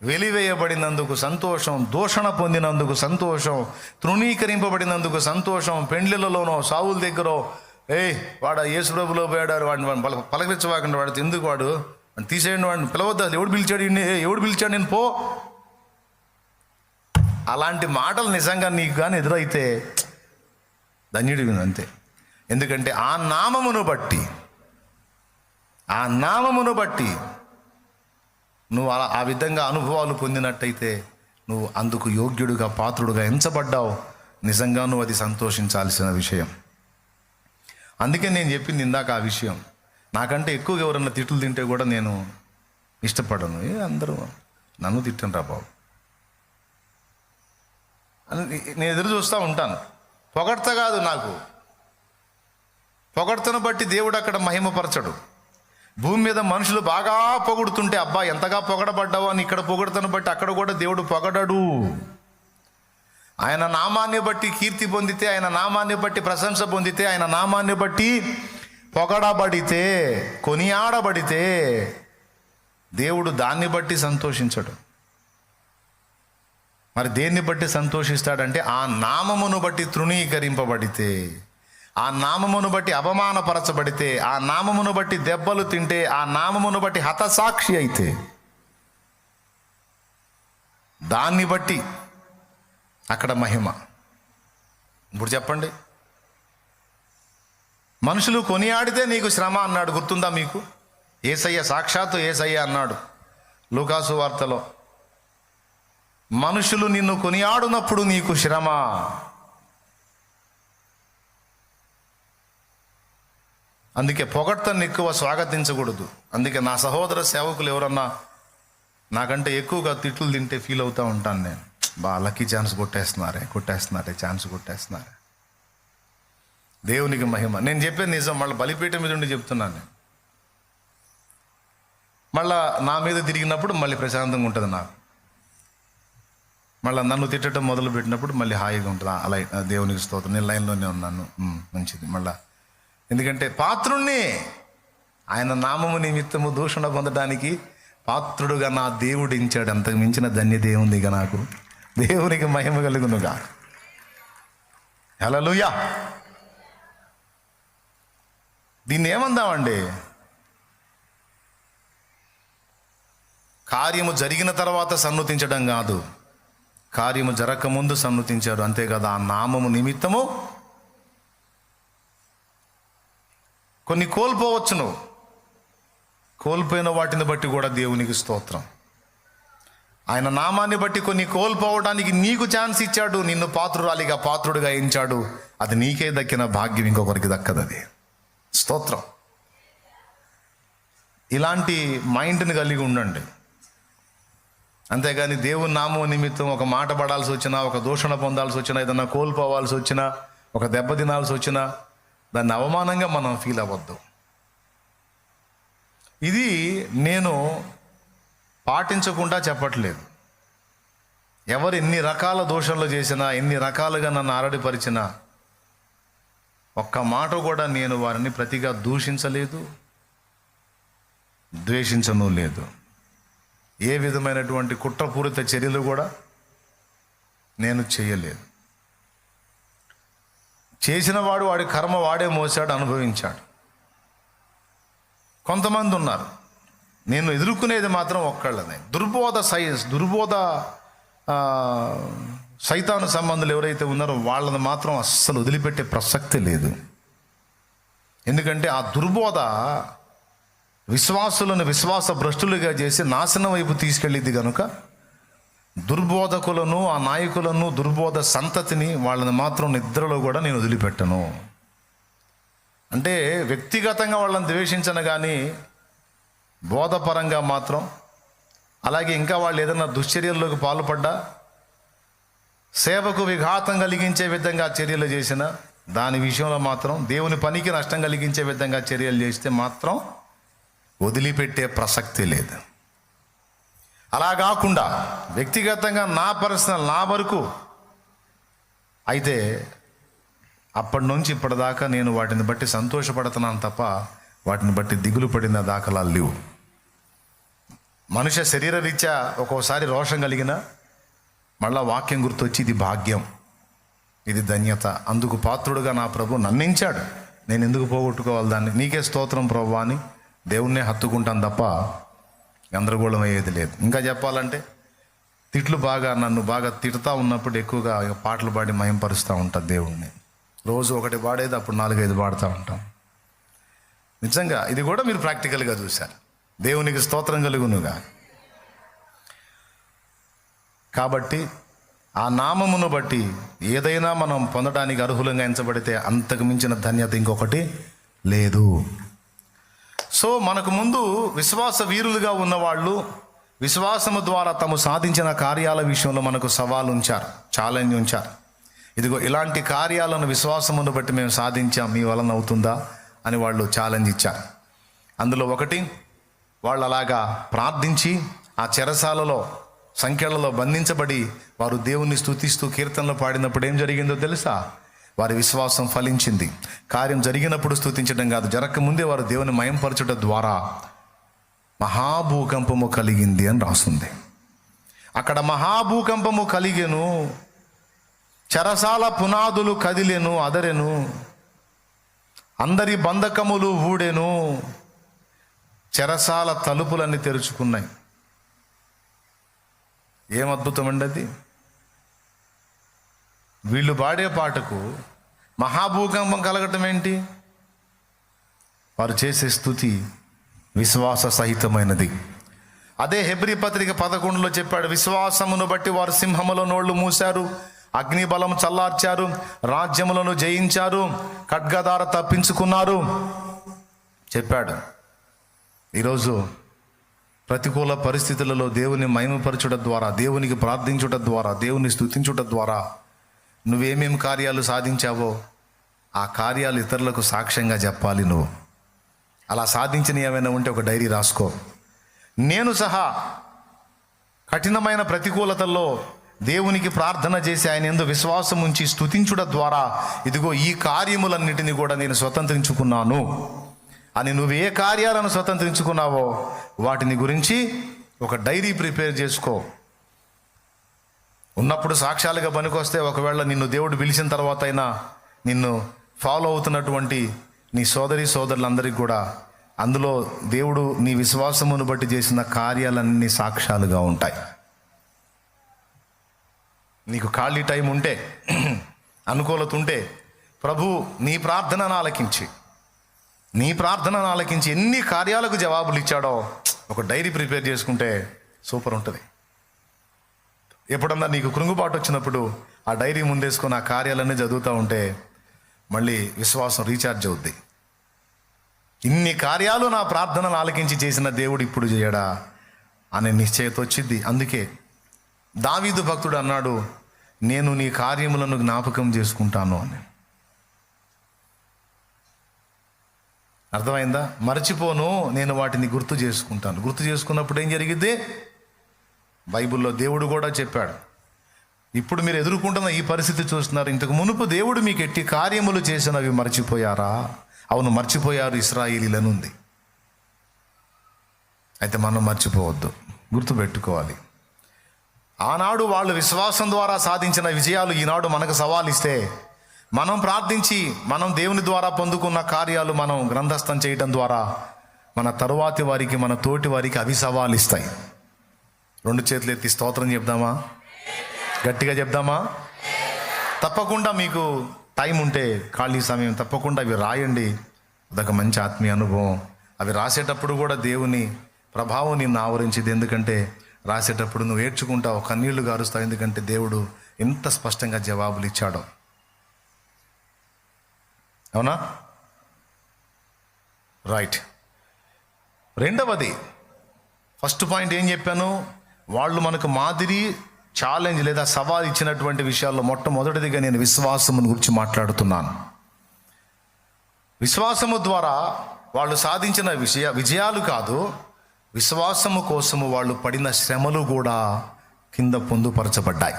వెలివేయబడినందుకు సంతోషం, దూషణ పొందినందుకు సంతోషం, తృణీకరింపబడినందుకు సంతోషం. పెండ్లిళ్ళలోనో సావుల దగ్గరో వాడు యేసుప్రభులో పోయాడు, వాడిని పలకరించవాకండి, వాడితో ఎందుకు, వాడు తీసేయండి, వాడిని పిలవద్దు, ఎవడు పిలిచాడు నేను పో. అలాంటి మాటలు నిజంగా నీకు కానీ ఎదురైతే ధన్యుడివి అంతే. ఎందుకంటే ఆ నామమును బట్టి నువ్వు ఆ విధంగా అనుభవాలు పొందినట్టయితే నువ్వు అందుకు యోగ్యుడిగా, పాత్రుడుగా ఎంచబడ్డావు. నిజంగా నువ్వు అది సంతోషించాల్సిన విషయం. అందుకే నేను చెప్పింది ఇందాక ఆ విషయం. నాకంటే ఎక్కువగా ఎవరన్నా తిట్లు తింటే కూడా నేను ఇష్టపడను. అందరూ నన్ను తిట్టను రా బాబు అని నేను ఎదురు చూస్తూ ఉంటాను. పొగడ్త కాదు, నాకు పొగడ్తను బట్టి దేవుడు అక్కడ మహిమపరచడు. భూమి మీద మనుషులు బాగా పొగుడుతుంటే అబ్బా ఎంతగా పొగడబడ్డావు అని ఇక్కడ పొగడ్తను బట్టి అక్కడ కూడా దేవుడు పొగడడు. ఆయన నామాన్ని బట్టి కీర్తి పొందితే, ఆయన నామాన్ని బట్టి ప్రశంస పొందితే, ఆయన నామాన్ని బట్టి పొగడబడితే, కొనియాడబడితే దేవుడు దాన్ని బట్టి సంతోషించడు. మరి దేన్ని బట్టి సంతోషిస్తాడంటే ఆ నామమును బట్టి తృణీకరింపబడితే, ఆ నామమును బట్టి అవమానపరచబడితే, ఆ నామమును బట్టి దెబ్బలు తింటే, ఆ నామమును బట్టి హతసాక్షి అయితే, దాన్ని బట్టి అక్కడ మహిమ. ఇప్పుడు చెప్పండి, మనుషులు కొనియాడితే నీకు శ్రమ అన్నాడు, గుర్తుందా మీకు? యేసయ్య, సాక్షాత్తు యేసయ్య అన్నాడు లూకాసు వార్తలో, మనుషులు నిన్ను కొనియాడునప్పుడు నీకు శ్రమ. అందుకే పొగడ్తను ఎక్కువ స్వాగతించకూడదు. అందుకే నా సహోదర సేవకులు ఎవరన్నా నాకంటే ఎక్కువగా తిట్లు తింటే ఫీల్ అవుతూ ఉంటాను నేను. లక్కీ ఛాన్స్ కొట్టేస్తున్నారే ఛాన్స్ కొట్టేస్తున్నారే. దేవునికి మహిమ. నేను చెప్పేది నిజం, మళ్ళీ బలిపీఠం మీద ఉండి చెప్తున్నాను నేను. మళ్ళా నా మీద తిరిగినప్పుడు మళ్ళీ ప్రశాంతంగా ఉంటుంది నాకు. మళ్ళీ నన్ను తిట్టడం మొదలు పెట్టినప్పుడు మళ్ళీ హాయిగా ఉంటుంది. అలా దేవునికి స్తోత్రం, నేను లైన్లోనే ఉన్నాను, మంచిది. మళ్ళా ఎందుకంటే పాత్రుణ్ణి ఆయన నామము నిమిత్తము దూషణ పొందడానికి పాత్రుడుగా నా దేవుడు ఇచ్చాడు. అంతకు మించిన ధన్యత ఏముంది ఇక నాకు? దేవునికి మహిమ కలుగునుగా. హల్లెలూయా. దీన్ని ఏమందామండి? కార్యము జరిగిన తర్వాత సన్నుతించడం కాదు, కార్యము జరగకముందు సన్నుతించాడు, అంతే కదా. ఆ నామము నిమిత్తము కొన్ని కోల్పోవచ్చు, నువ్వు కోల్పోయిన వాటిని బట్టి కూడా దేవునికి స్తోత్రం. ఆయన నామాన్ని బట్టి కొన్ని కోల్పోవడానికి నీకు ఛాన్స్ ఇచ్చాడు, నిన్ను పాత్రురాలిగా, పాత్రుడిగా ఎంచాడు. అది నీకే దక్కిన భాగ్యం, ఇంకొకరికి దక్కదు. అది స్తోత్రం. ఇలాంటి మైండ్ని కలిగి ఉండండి. అంతేగాని దేవుని నామం నిమిత్తం ఒక మాట పడాల్సి వచ్చినా, ఒక దూషణ పొందాల్సి వచ్చినా, ఏదన్నా కోల్పోవాల్సి వచ్చినా, ఒక దెబ్బ తినాల్సి వచ్చినా దాన్ని అవమానంగా మనం ఫీల్ అవ్వద్దు. ఇది నేను పాటించకుండా చెప్పట్లేదు. ఎవరు ఎన్ని రకాల దోషాలు చేసినా, ఎన్ని రకాలుగా నన్ను ఆరడిపరిచినా, ఒక్క మాట కూడా నేను వారిని ప్రతిగా దూషించలేదు, ద్వేషించను లేదు. ఏ విధమైనటువంటి కుట్రపూరిత చర్యలు కూడా నేను చేయలేదు. చేసిన వాడు వాడి కర్మ వాడే మోసాడు, అనుభవించాడు. కొంతమంది ఉన్నారు, నేను ఎదుర్కొనేది మాత్రం ఒక్కళ్ళనే. దుర్బోధ సైతాను సంబంధులు ఎవరైతే ఉన్నారో వాళ్ళని మాత్రం అస్సలు వదిలిపెట్టే ప్రసక్తి లేదు. ఎందుకంటే ఆ దుర్బోధ విశ్వాసులను విశ్వాస భ్రష్టులుగా చేసి నాశనం వైపు తీసుకెళ్ళింది కనుక దుర్బోధకులను, ఆ నాయకులను, దుర్బోధ సంతతిని, వాళ్ళని మాత్రం నిద్రలో కూడా నేను వదిలిపెట్టను. అంటే వ్యక్తిగతంగా వాళ్ళని ద్వేషించను కానీ బోధపరంగా మాత్రం, అలాగే ఇంకా వాళ్ళు ఏదైనా దుశ్చర్యల్లోకి పాల్పడ్డా, సేవకు విఘాతం కలిగించే విధంగా చర్యలు చేసిన దాని విషయంలో మాత్రం, దేవుని పనికి నష్టం కలిగించే విధంగా చర్యలు చేస్తే మాత్రం వదిలిపెట్టే ప్రసక్తి లేదు. అలా కాకుండా వ్యక్తిగతంగా నా పర్సనల్, నా వరకు అయితే అప్పటి నుంచి ఇప్పటిదాకా నేను వాటిని బట్టి సంతోషపడుతున్నాను తప్ప వాటిని బట్టి దిగులు పడిన దాఖలాలు లేవు. మనుష్య శరీర రీత్యా ఒక్కోసారి రోషం కలిగిన మళ్ళా వాక్యం గుర్తొచ్చి ఇది భాగ్యం, ఇది ధన్యత, అందుకు పాత్రుడుగా నా ప్రభు నన్నించాడు, నేను ఎందుకు పోగొట్టుకోవాలి దాన్ని, నీకే స్తోత్రం ప్రభు అని దేవుణ్ణే హత్తుకుంటాను తప్ప గందరగోళం అయ్యేది లేదు. ఇంకా చెప్పాలంటే తిట్లు నన్ను బాగా తిడతా ఉన్నప్పుడు ఎక్కువగా పాటలు పాడి మయంపరుస్తూ ఉంటాను దేవుణ్ణి. రోజు ఒకటి పాడేది అప్పుడు 4-5 పాడుతూ ఉంటాం. నిజంగా ఇది కూడా మీరు ప్రాక్టికల్గా చూశారు. దేవునికి స్తోత్రం కలుగునుగా. కాబట్టి ఆ నామమును బట్టి ఏదైనా మనం పొందడానికి అర్హులంగా ఎంచబడితే అంతకు మించిన ధన్యత ఇంకొకటి లేదు. సో మనకు ముందు విశ్వాస వీరులుగా ఉన్నవాళ్ళు విశ్వాసము ద్వారా తాము సాధించిన కార్యాల విషయంలో మనకు సవాలు ఉంచారు, ఛాలెంజ్ ఉంచారు. ఇదిగో ఇలాంటి కార్యాలను విశ్వాసమును బట్టి మేము సాధించాం, మీ వలన అవుతుందా అని వాళ్ళు ఛాలెంజ్ ఇచ్చారు. అందులో ఒకటి, వాళ్ళు అలాగా ప్రార్థించి ఆ చెరసాలలో సంఖ్యలలో బంధించబడి వారు దేవుణ్ణి స్తుతిస్తూ కీర్తనలు పాడినప్పుడు ఏం జరిగిందో తెలుసా? వారి విశ్వాసం ఫలించింది. కార్యం జరిగినప్పుడు స్తుతించడం కాదు, జరగకముందే వారు దేవుని మయంపరచుట ద్వారా మహాభూకంపము కలిగింది అని రాస్తుంది. అక్కడ మహాభూకంపము కలిగెను, చెరసాల పునాదులు కదిలెను, అదరెను, అందరి బంధకములు ఊడెను, చెరసాల తలుపులన్నీ తెరుచుకున్నాయి. ఏం అద్భుతం అండి అది! వీళ్ళు పాడే పాటకు మహాభూకంపం కలగటం ఏంటి? వారు చేసే స్తుతి విశ్వాస సహితమైనది. అదే హెబ్రీ పత్రిక 11లో చెప్పాడు, విశ్వాసమును బట్టి వారు సింహముల నోళ్లు మూశారు, అగ్ని బలం చల్లార్చారు, రాజ్యములను జయించారు, ఖడ్గదార తప్పించుకున్నారు చెప్పాడు. ఈరోజు ప్రతికూల పరిస్థితులలో దేవుని మహిమపరచుట ద్వారా, దేవునికి ప్రార్థించుట ద్వారా, దేవుని స్తుతించుట ద్వారా నువ్వేమేమి కార్యాలు సాధించావో ఆ కార్యాలు ఇతరులకు సాక్ష్యంగా చెప్పాలి. నువ్వు అలా సాధించిన ఏమైనా ఉంటే ఒక డైరీ రాసుకో. నేను సహా కఠినమైన ప్రతికూలతల్లో దేవునికి ప్రార్థన చేసి ఆయన యందు విశ్వాసం ఉంచి స్తుతించుట ద్వారా ఇదిగో ఈ కార్యములన్నిటినీ కూడా నేను స్వతంత్రించుకున్నాను అని నువ్వు ఏ కార్యాలను స్వతంత్రించుకున్నావో వాటిని గురించి ఒక డైరీ ప్రిపేర్ చేసుకో. ఉన్నప్పుడు సాక్ష్యాలుగా పనికొస్తే, ఒకవేళ నిన్ను దేవుడు పిలిచిన తర్వాత అయినా నిన్ను ఫాలో అవుతున్నటువంటి నీ సోదరి సోదరులందరికీ కూడా అందులో దేవుడు నీ విశ్వాసమును బట్టి చేసిన కార్యాలన్నీ సాక్ష్యాలుగా ఉంటాయి. నీకు ఖాళీ టైం ఉంటే, అనుకూలత ఉంటే, ప్రభు నీ ప్రార్థనను ఆలకించి ఎన్ని కార్యాలకు జవాబులు ఇచ్చాడో ఒక డైరీ ప్రిపేర్ చేసుకుంటే సూపర్ ఉంటుంది. ఎప్పుడన్నా నీకు కృంగుబాటు వచ్చినప్పుడు ఆ డైరీ ముందేసుకొని ఆ కార్యాలన్నీ చదువుతూ ఉంటే మళ్ళీ విశ్వాసం రీఛార్జ్ అవుద్ది. ఇన్ని కార్యాలు నా ప్రార్థనను ఆలకించి చేసిన దేవుడు ఇప్పుడు చేయడా అనే నిశ్చయత వచ్చింది. అందుకే దావీదు భక్తుడు అన్నాడు, నేను నీ కార్యములను జ్ఞాపకం చేసుకుంటాను అని. అర్థమైందా? మర్చిపోను, నేను వాటిని గుర్తు చేసుకుంటాను. గుర్తు చేసుకున్నప్పుడు ఏం జరిగిద్ది? బైబిల్లో దేవుడు కూడా చెప్పాడు. ఇప్పుడు మీరు ఎదుర్కొంటున్న ఈ పరిస్థితి చూస్తున్నారు, ఇంతకు మునుపు దేవుడు మీకు ఎట్టి కార్యములు చేసినవి మర్చిపోయారా? అవును, మర్చిపోయారు ఇశ్రాయేలీలనుంది. అయితే మనం మర్చిపోవద్దు, గుర్తుపెట్టుకోవాలి. ఆనాడు వాళ్ళు విశ్వాసం ద్వారా సాధించిన విజయాలు ఈనాడు మనకు సవాలిస్తే, మనం ప్రార్థించి మనం దేవుని ద్వారా పొందుకున్న కార్యాలు మనం గ్రంథస్థం చేయడం ద్వారా మన తరువాతి వారికి, మన తోటి వారికి అవి సవాలిస్తాయి. 2 చేతులు ఎత్తి స్తోత్రం చెప్దామా? గట్టిగా చెప్దామా? తప్పకుండా మీకు టైం ఉంటే, ఖాళీ సమయం, తప్పకుండా అవి రాయండి. అదొక మంచి ఆత్మీయ అనుభవం. అవి రాసేటప్పుడు కూడా దేవుని ప్రభావం నిన్ను ఆవరించింది. ఎందుకంటే రాసేటప్పుడు నువ్వు ఏడ్చుకుంటావు, కన్నీళ్లు గారుస్తావు. ఎందుకంటే దేవుడు ఎంత స్పష్టంగా జవాబులు ఇచ్చాడో. అవునా? రైట్. రెండవది, ఫస్ట్ పాయింట్ ఏం చెప్పాను? వాళ్ళు మనకు మాదిరి, ఛాలెంజ్ లేదా సవాల్ ఇచ్చినటువంటి విషయాల్లో మొట్టమొదటిదిగా నేను విశ్వాసమును గురించి మాట్లాడుతున్నాను. విశ్వాసము ద్వారా వాళ్ళు సాధించిన విజయాలు కాదు, విశ్వాసము కోసము వాళ్ళు పడిన శ్రమలు కూడా కింద పొందుపరచబడ్డాయి.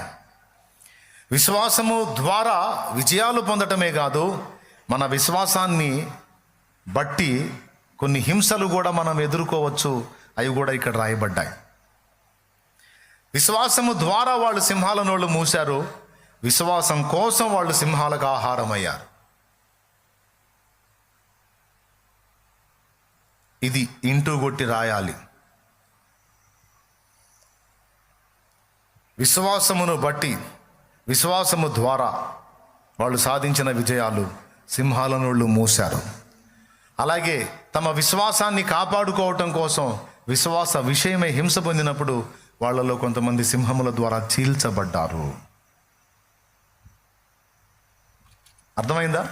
విశ్వాసము ద్వారా విజయాలు పొందటమే కాదు, మన విశ్వాసాన్ని బట్టి కొన్ని హింసలు కూడా మనం ఎదుర్కోవచ్చు, అవి కూడా ఇక్కడ రాయబడ్డాయి. విశ్వాసము ద్వారా వాళ్ళు సింహాల నోళ్ళు మూశారు, విశ్వాసం కోసం వాళ్ళు సింహాలకు ఆహారం అయ్యారు. ఇది ఇంటూ కొట్టి రాయాలి. విశ్వాసమును బట్టి, విశ్వాసము ద్వారా వాళ్ళు సాధించిన విజయాలు సింహాల నోళ్ళు మూశారు. అలాగే తమ విశ్వాసాన్ని కాపాడుకోవటం కోసం విశ్వాస విషయమై హింస పొందినప్పుడు వాళ్ళలో కొంతమంది సింహముల ద్వారా చీల్చబడ్డారు. అర్థమైందా?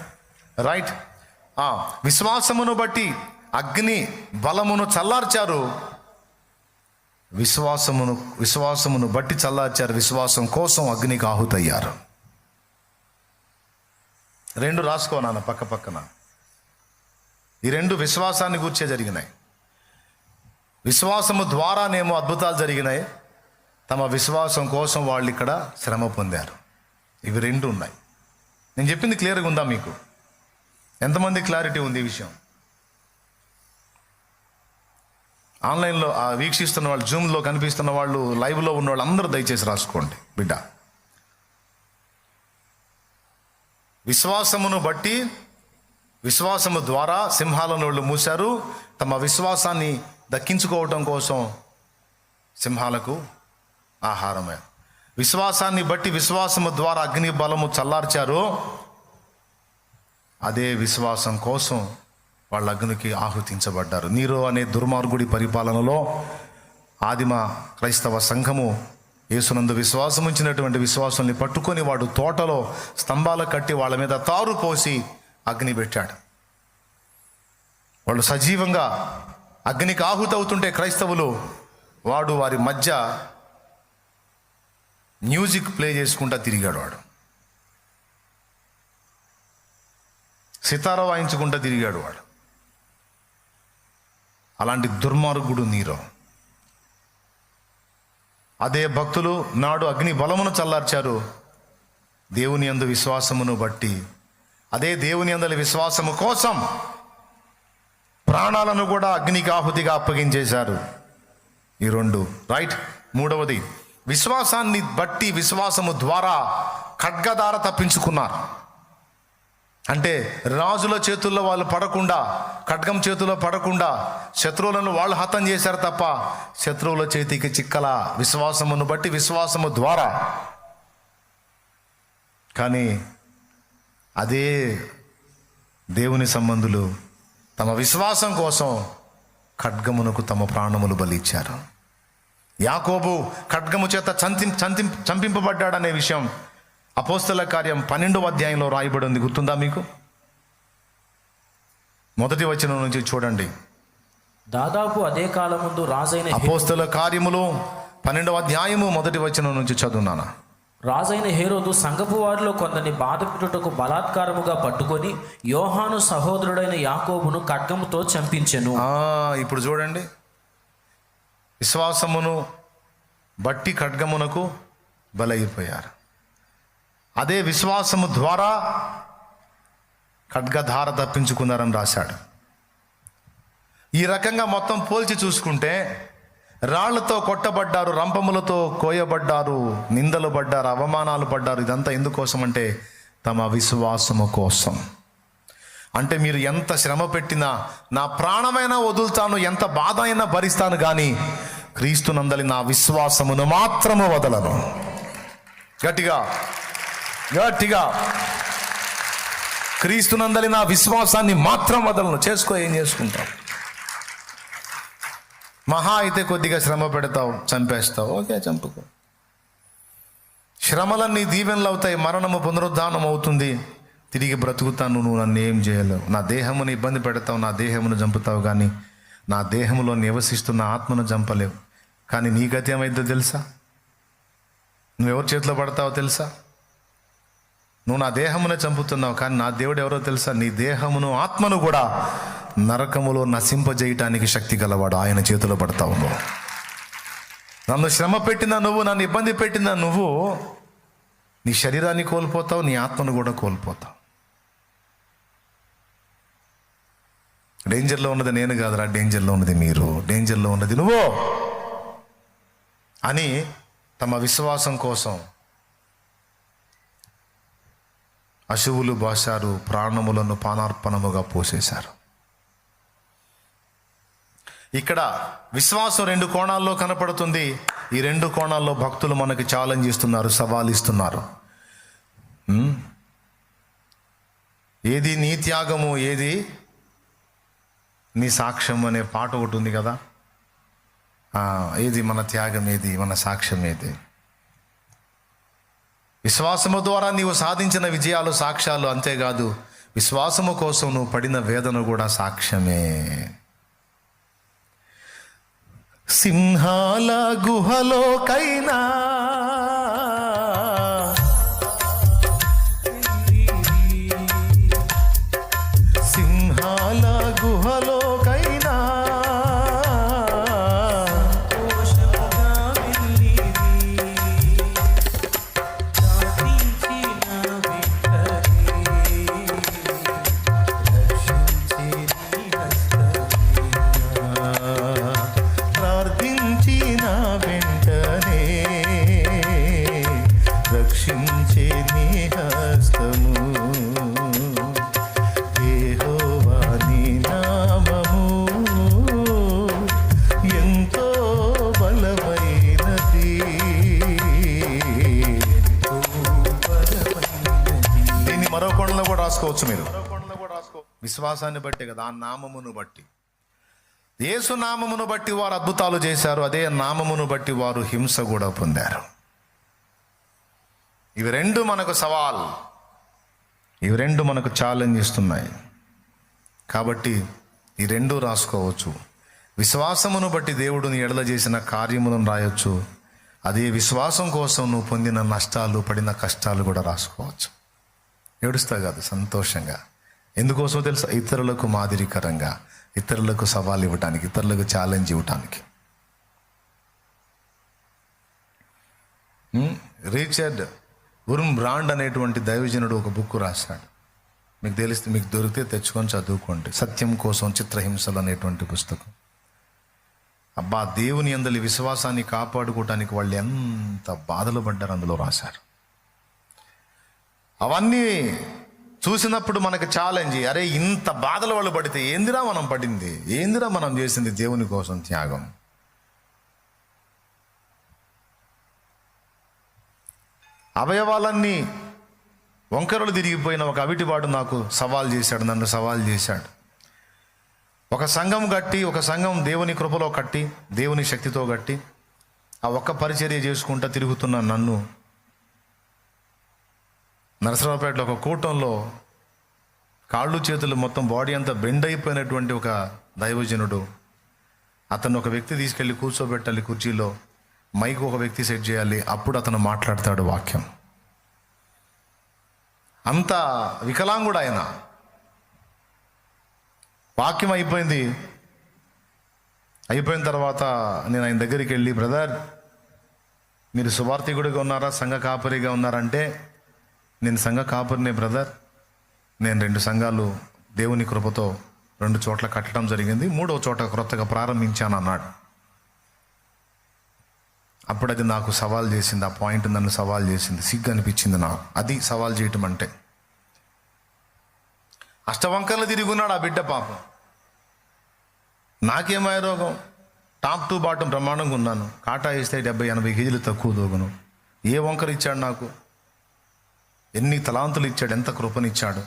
రైట్. విశ్వాసమును బట్టి అగ్ని బలమును చల్లార్చారు, విశ్వాసమును బట్టి చల్లార్చారు, విశ్వాసం కోసం అగ్నికి ఆహుతయ్యారు. రెండు రాసుకో నాన్న పక్క పక్కన. ఈ రెండు విశ్వాసాన్ని గూర్చే జరిగినాయి. విశ్వాసము ద్వారానేమో అద్భుతాలు జరిగినాయి, తమ విశ్వాసం కోసం వాళ్ళు ఇక్కడ శ్రమ పొందారు. ఇవి రెండు ఉన్నాయి. నేను చెప్పింది క్లియర్గా ఉందా మీకు? ఎంతమంది క్లారిటీ ఉంది ఈ విషయం? ఆన్లైన్లో వీక్షిస్తున్న వాళ్ళు, జూమ్లో కనిపిస్తున్న వాళ్ళు, లైవ్లో ఉన్న వాళ్ళు అందరూ దయచేసి రాసుకోండి బిడ్డ. విశ్వాసమును బట్టి, విశ్వాసము ద్వారా సింహాల నోళ్ళు మూశారు, తమ విశ్వాసాన్ని దక్కించుకోవటం కోసం సింహాలకు ఆహారమే. విశ్వాసాన్ని బట్టి విశ్వాసము ద్వారా అగ్ని బలము చల్లార్చారు, అదే విశ్వాసం కోసం వాళ్ళ అగ్నికి ఆహుతించబడ్డారు. నీరో అనే దుర్మార్గుడి పరిపాలనలో ఆదిమ క్రైస్తవ సంఘము యేసునందు విశ్వాసం ఉంచినటువంటి విశ్వాసాన్ని పట్టుకొని వాడు తోటలో స్తంభాలు కట్టి వాళ్ళ మీద తారు పోసి అగ్ని పెట్టాడు. వాళ్ళు సజీవంగా అగ్నికి ఆహుతవుతుంటే క్రైస్తవులు, వాడు వారి మధ్య మ్యూజిక్ ప్లే చేసుకుంటా తిరిగాడు. వాడు సితార వాయించుకుంటా తిరిగాడు. వాడు అలాంటి దుర్మార్గుడు నీరో. అదే భక్తులు నాడు అగ్ని బలమును చల్లార్చారు, దేవుని యందు విశ్వాసమును బట్టి. అదే దేవుని యందలి విశ్వాసము కోసం ప్రాణాలను కూడా అగ్నికి ఆహుతిగా అప్పగించేశారు. ఈ రెండు రైట్. మూడవది, విశ్వాసాన్ని బట్టి, విశ్వాసము ద్వారా ఖడ్గదార తప్పించుకున్నారు. అంటే రాజుల చేతుల్లో వాళ్ళు పడకుండా, ఖడ్గం చేతుల్లో పడకుండా శత్రువులను వాళ్ళు హతం చేశారు తప్ప శత్రువుల చేతికి చిక్కల. విశ్వాసమును బట్టి, విశ్వాసము ద్వారా. కానీ అదే దేవుని సంబంధులు తమ విశ్వాసం కోసం ఖడ్గమునకు తమ ప్రాణములు బలిచ్చారు. యాకోబు ఖడ్గము చేత చంపింపబడ్డాడనే విషయం అపోస్తల కార్యం 12వ అధ్యాయంలో రాయబడి ఉంది. గుర్తుందా మీకు? మొదటి వచనం నుంచి చూడండి. దాదాపు అదే కాలం ముందు రాజైన అపోస్తల కార్యములు 12వ అధ్యాయము మొదటి వచనం నుంచి చదువునానా. రాజైన హేరోదు సంఘపు వారిలో కొందరిని బాధపెట్టుటకు బలాత్కారముగా పట్టుకొని యోహాను సహోదరుడైన యాకోబును ఖడ్గముతో చంపించెను. ఇప్పుడు చూడండి, విశ్వాసమును బట్టి ఖడ్గమునకు బలైపోయారు. అదే విశ్వాసము ద్వారా ఖడ్గధార తప్పించుకున్నారని రాశాడు. ఈ రకంగా మొత్తం పోల్చి చూసుకుంటే రాళ్లతో కొట్టబడ్డారు, రంపములతో కోయబడ్డారు, నిందలు పడ్డారు, అవమానాలు పడ్డారు. ఇదంతా ఎందుకోసం అంటే తమ విశ్వాసము కోసం. అంటే మీరు ఎంత శ్రమ పెట్టినా, నా ప్రాణమైనా వదులుతాను, ఎంత బాధ అయినా భరిస్తాను, కానీ క్రీస్తునందలి నా విశ్వాసమును మాత్రము వదలను. గట్టిగా గట్టిగా క్రీస్తునందలి నా విశ్వాసాన్ని మాత్రం వదలను. చేసుకో, ఏం చేసుకుంటావు? మహా అయితే కొద్దిగా శ్రమ పెడతావు, చంపేస్తావు, ఓకే చంపుకో. శ్రమలన్నీ దీవెనలు అవుతాయి, మరణము పునరుద్ధానం అవుతుంది, తిరిగి బ్రతుకుతాను. నువ్వు నన్ను ఏం చేయలేవు. నా దేహమును ఇబ్బంది పెడతావు, నా దేహమును చంపుతావు, కానీ నా దేహంలో నివసిస్తున్న ఆత్మను చంపలేవు. కానీ నీ గతి ఏమైందో తెలుసా? నువ్వెవరి చేతిలో పడతావో తెలుసా? నువ్వు నా దేహమునే చంపుతున్నావు, కానీ నా దేవుడు ఎవరో తెలుసా? నీ దేహమును, ఆత్మను కూడా నరకములో నశింపజేయటానికి శక్తి గలవాడు. ఆయన చేతిలో పడతావు నువ్వు. నన్ను శ్రమ పెట్టినా నువ్వు, నన్ను ఇబ్బంది పెట్టినా నువ్వు, నీ శరీరాన్ని కోల్పోతావు, నీ ఆత్మను కూడా కోల్పోతావు. డేంజర్లో ఉన్నది నేను కాదురా, డేంజర్లో ఉన్నది మీరు, డేంజర్లో ఉన్నది నువ్వు అని తమ విశ్వాసం కోసం అశువులు బాశారు, ప్రాణములను పానార్పణముగా పోసేశారు. ఇక్కడ విశ్వాసం 2 కోణాల్లో కనపడుతుంది. ఈ 2 కోణాల్లో భక్తులు మనకి ఛాలెంజ్ ఇస్తున్నారు, సవాల్ ఇస్తున్నారు. ఏది నీ త్యాగము, ఏది నీ సాక్ష్యం అనే పాట ఒకటి ఉంది కదా. ఏది మన త్యాగం, ఏది మన సాక్ష్యం, ఏది? విశ్వాసము ద్వారా నీవు సాధించిన విజయాలు సాక్ష్యాలు, అంతేకాదు విశ్వాసము కోసం నువ్వు పడిన వేదన కూడా సాక్ష్యమే. సింహాల గుహలోకైనా సింహాల గుహలోకైనా ప్రార్థించిన వెంటనే రక్షించే నీ హస్తము. యెహోవా నీ నామము ఎంతో బలమైనది, దీన్ని మరో కోణంలో కూడా రాసుకోవచ్చు మీరు. విశ్వాసాన్ని బట్టి కదా, ఆ నామమును బట్టి, యేసు నామమును బట్టి వారు అద్భుతాలు చేశారు. అదే నామమును బట్టి వారు హింస కూడా పొందారు. ఇవి 2 మనకు సవాల్, ఇవి 2 మనకు ఛాలెంజ్ ఇస్తున్నాయి. కాబట్టి ఈ 2 రాసుకోవచ్చు. విశ్వాసమును బట్టి దేవుడు నీ ఎడల చేసిన కార్యములను రాయొచ్చు. అదే విశ్వాసం కోసం నువ్వు పొందిన నష్టాలు, పడిన కష్టాలు కూడా రాసుకోవచ్చు. ఏడుస్తా కాదు, సంతోషంగా. ఎందుకోసమో తెలుసా? ఇతరులకు మాదిరికరంగా, ఇతరులకు సవాల్ ఇవ్వటానికి, ఇతరులకు ఛాలెంజ్ ఇవ్వటానికి. రిచర్డ్ ఉర్మ్బ్రాండ్ అనేటువంటి దైవజనుడు ఒక బుక్ రాశాడు. మీకు తెలిస్తే, మీకు దొరికితే తెచ్చుకొని చదువుకోండి. సత్యం కోసం చిత్రహింసలు అనేటువంటి పుస్తకం. అబ్బా, దేవుని యందలి విశ్వాసాన్ని కాపాడుకోవటానికి వాళ్ళు ఎంత బాధలు పడ్డారు అందులో రాశారు. అవన్నీ చూసినప్పుడు మనకు ఛాలెంజ్, అరే ఇంత బాధలు వాళ్ళు పడితే ఏందిరా మనం పడింది, ఏందిరా మనం చేసింది దేవుని కోసం త్యాగం. అవయవాలన్నీ వంకరలు తిరిగిపోయిన ఒక అవిటివాడు నాకు సవాల్ చేశాడు, నన్ను సవాల్ చేశాడు. ఒక సంఘం కట్టి, ఒక సంఘం దేవుని కృపలో కట్టి, దేవుని శక్తితో కట్టి, ఆ ఒక్క పరిచర్య చేసుకుంటా తిరుగుతున్న నన్ను నరసరావుపేటలో ఒక కూటంలో కాళ్ళు చేతులు మొత్తం బాడీ అంతా బెండ్ అయిపోయినటువంటి ఒక దైవజనుడు, అతను ఒక వ్యక్తి తీసుకెళ్ళి కూర్చోబెట్టాలి కుర్చీలో, మైక్ ఒక వ్యక్తి సెట్ చేయాలి, అప్పుడు అతను మాట్లాడతాడు వాక్యం. అంత వికలాంగుడు ఆయన. వాక్యం అయిపోయింది. అయిపోయిన తర్వాత నేను ఆయన దగ్గరికి వెళ్ళి, బ్రదర్ మీరు సువార్థికుడిగా ఉన్నారా, సంఘ కాపరిగా ఉన్నారంటే, నేను సంఘ కాపరినే బ్రదర్, నేను 2 సంఘాలు దేవుని కృపతో 2 చోట్ల కట్టడం జరిగింది, 3వ చోట క్రొత్తగా ప్రారంభించాను అన్నాడు. అప్పుడు అది నాకు సవాల్ చేసింది, ఆ పాయింట్ నన్ను సవాల్ చేసింది, సిగ్గు అనిపించింది నాకు. అది సవాల్ చేయటం అంటే. అష్టవంకర్లు తిరుగున్నాడు ఆ బిడ్డ పాపం. నాకేమయ్య రోగం, టాప్ టు బాటం బ్రహ్మాండంగా ఉన్నాను. కాటా వేస్తే 70-80 కేజీలు తక్కువ దోగును. ఏ వంకర ఇచ్చాడు నాకు, ఎన్ని తలాంతులు ఇచ్చాడు, ఎంత కృపనిచ్చాడు.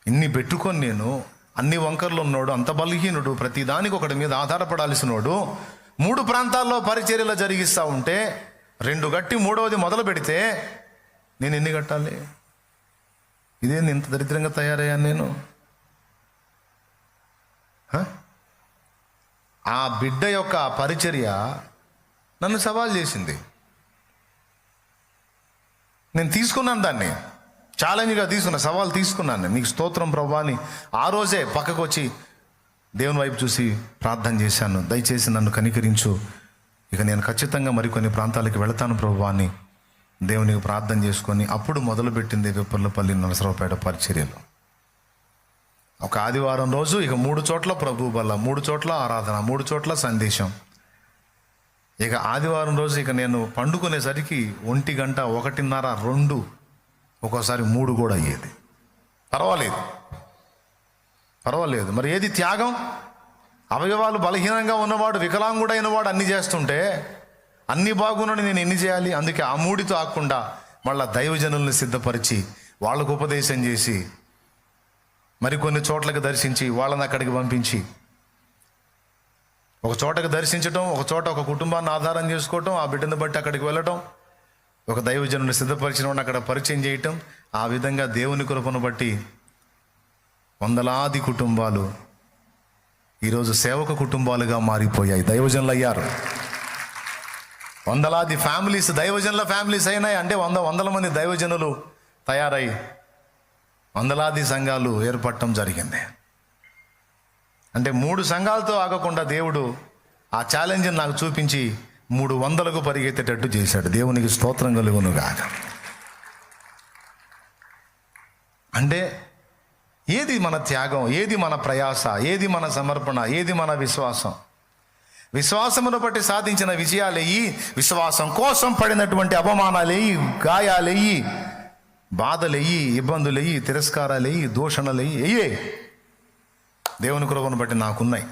ఇన్ని పెట్టుకొని నేను అన్ని వంకర్లు ఉన్నాడు, అంత బలహీనుడు, ప్రతి దానికి ఒకటి మీద ఆధారపడాల్సినోడు, 3 ప్రాంతాల్లో పరిచర్యలు జరిగిస్తూ ఉంటే 2 గట్టి 3వది మొదలు పెడితే నేను ఎన్ని కట్టాలి? ఇదేంది ఇంత దరిద్రంగా తయారయ్యాను నేను? ఆ బిడ్డ యొక్క పరిచర్య నన్ను సవాల్ చేసింది. నేను తీసుకున్నాను, దాన్ని ఛాలెంజ్గా తీసుకున్నా, సవాల్ తీసుకున్నాను. నీకు స్తోత్రం ప్రభువా అని ఆ రోజే పక్కకు వచ్చి దేవుని వైపు చూసి ప్రార్థన చేశాను. దయచేసి నన్ను కనికరించు, ఇక నేను ఖచ్చితంగా మరికొన్ని ప్రాంతాలకు వెళతాను ప్రభువా అని దేవునికి ప్రార్థన చేసుకొని అప్పుడు మొదలుపెట్టింది విప్పర్లపల్లి నరసరావుపేట పరిచర్యలు. ఒక ఆదివారం రోజు ఇక 3 చోట్ల ప్రభు బల్ల, 3 చోట్ల ఆరాధన, 3 చోట్ల సందేశం. ఇక ఆదివారం రోజు ఇక నేను పండుకునేసరికి 1 గంట, 1:30, 2, ఒక్కోసారి 3 కూడా అయ్యేది. పర్వాలేదు. మరి ఏది త్యాగం? అవయవాలు బలహీనంగా ఉన్నవాడు, వికలాంగుడైన వాడు అన్ని చేస్తుంటే అన్ని బాగున్నాడు, నేను ఎన్ని చేయాలి? అందుకే ఆ 3తో ఆకుండా మళ్ళా దైవజనుల్ని సిద్ధపరిచి వాళ్ళకు ఉపదేశం చేసి మరికొన్ని చోట్లకు దర్శించి వాళ్ళని అక్కడికి పంపించి, ఒక చోటకు దర్శించటం, ఒక చోట ఒక కుటుంబాన్ని ఆధారం చేసుకోవటం, ఆ బిడ్డను బట్టి అక్కడికి వెళ్ళటం, ఒక దైవజనుని సిద్ధపరిచిన వాడిని అక్కడ పరిచయం చేయటం. ఆ విధంగా దేవుని కృపను బట్టి వందలాది కుటుంబాలు ఈరోజు సేవక కుటుంబాలుగా మారిపోయాయి, దైవజనులు అయ్యారు. వందలాది ఫ్యామిలీస్ దైవజనుల ఫ్యామిలీస్ అయినాయి. అంటే వందల మంది దైవజనులు తయారై వందలాది సంఘాలు ఏర్పడటం జరిగింది. అంటే 3 సంఘాలతో ఆగకుండా దేవుడు ఆ ఛాలెంజ్ని నాకు చూపించి 300కు పరిగెత్తేటట్టు చేశాడు. దేవునికి స్తోత్రం కలుగునుగాక. అంటే ఏది మన త్యాగం, ఏది మన ప్రయాస, ఏది మన సమర్పణ, ఏది మన విశ్వాసం? విశ్వాసమును బట్టి సాధించిన విజయాలయ్యి, విశ్వాసం కోసం పడినటువంటి అవమానాలయ్యి, గాయాలయ్యి, బాధలయ్యి, ఇబ్బందులయ్యి, తిరస్కారాలయ్యి, దూషణలయ్యి దేవుని కృపను బట్టి నాకున్నాయి.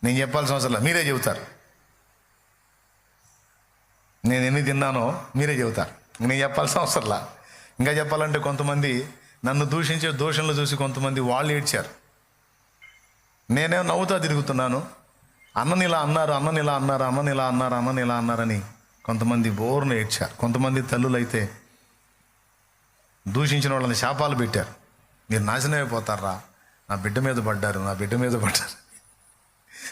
నేను చెప్పాల్సిన అవసరం లేదు, మీరే చెబుతారు. నేను ఎన్ని తిన్నానో మీరే చెబుతారు, నేను చెప్పాల్సిన అవసరంలా. ఇంకా చెప్పాలంటే కొంతమంది నన్ను దూషించే దూషణలు చూసి కొంతమంది వాళ్ళు ఏడ్చారు. నేనేమో నవ్వుతా తిరుగుతున్నాను. అన్నని ఇలా అన్నారని కొంతమంది బోరును ఏడ్చారు. కొంతమంది తల్లులు అయితే దూషించిన వాళ్ళని శాపాలు పెట్టారు. మీరు నాశనం అయిపోతారా, నా బిడ్డ మీద పడ్డారు,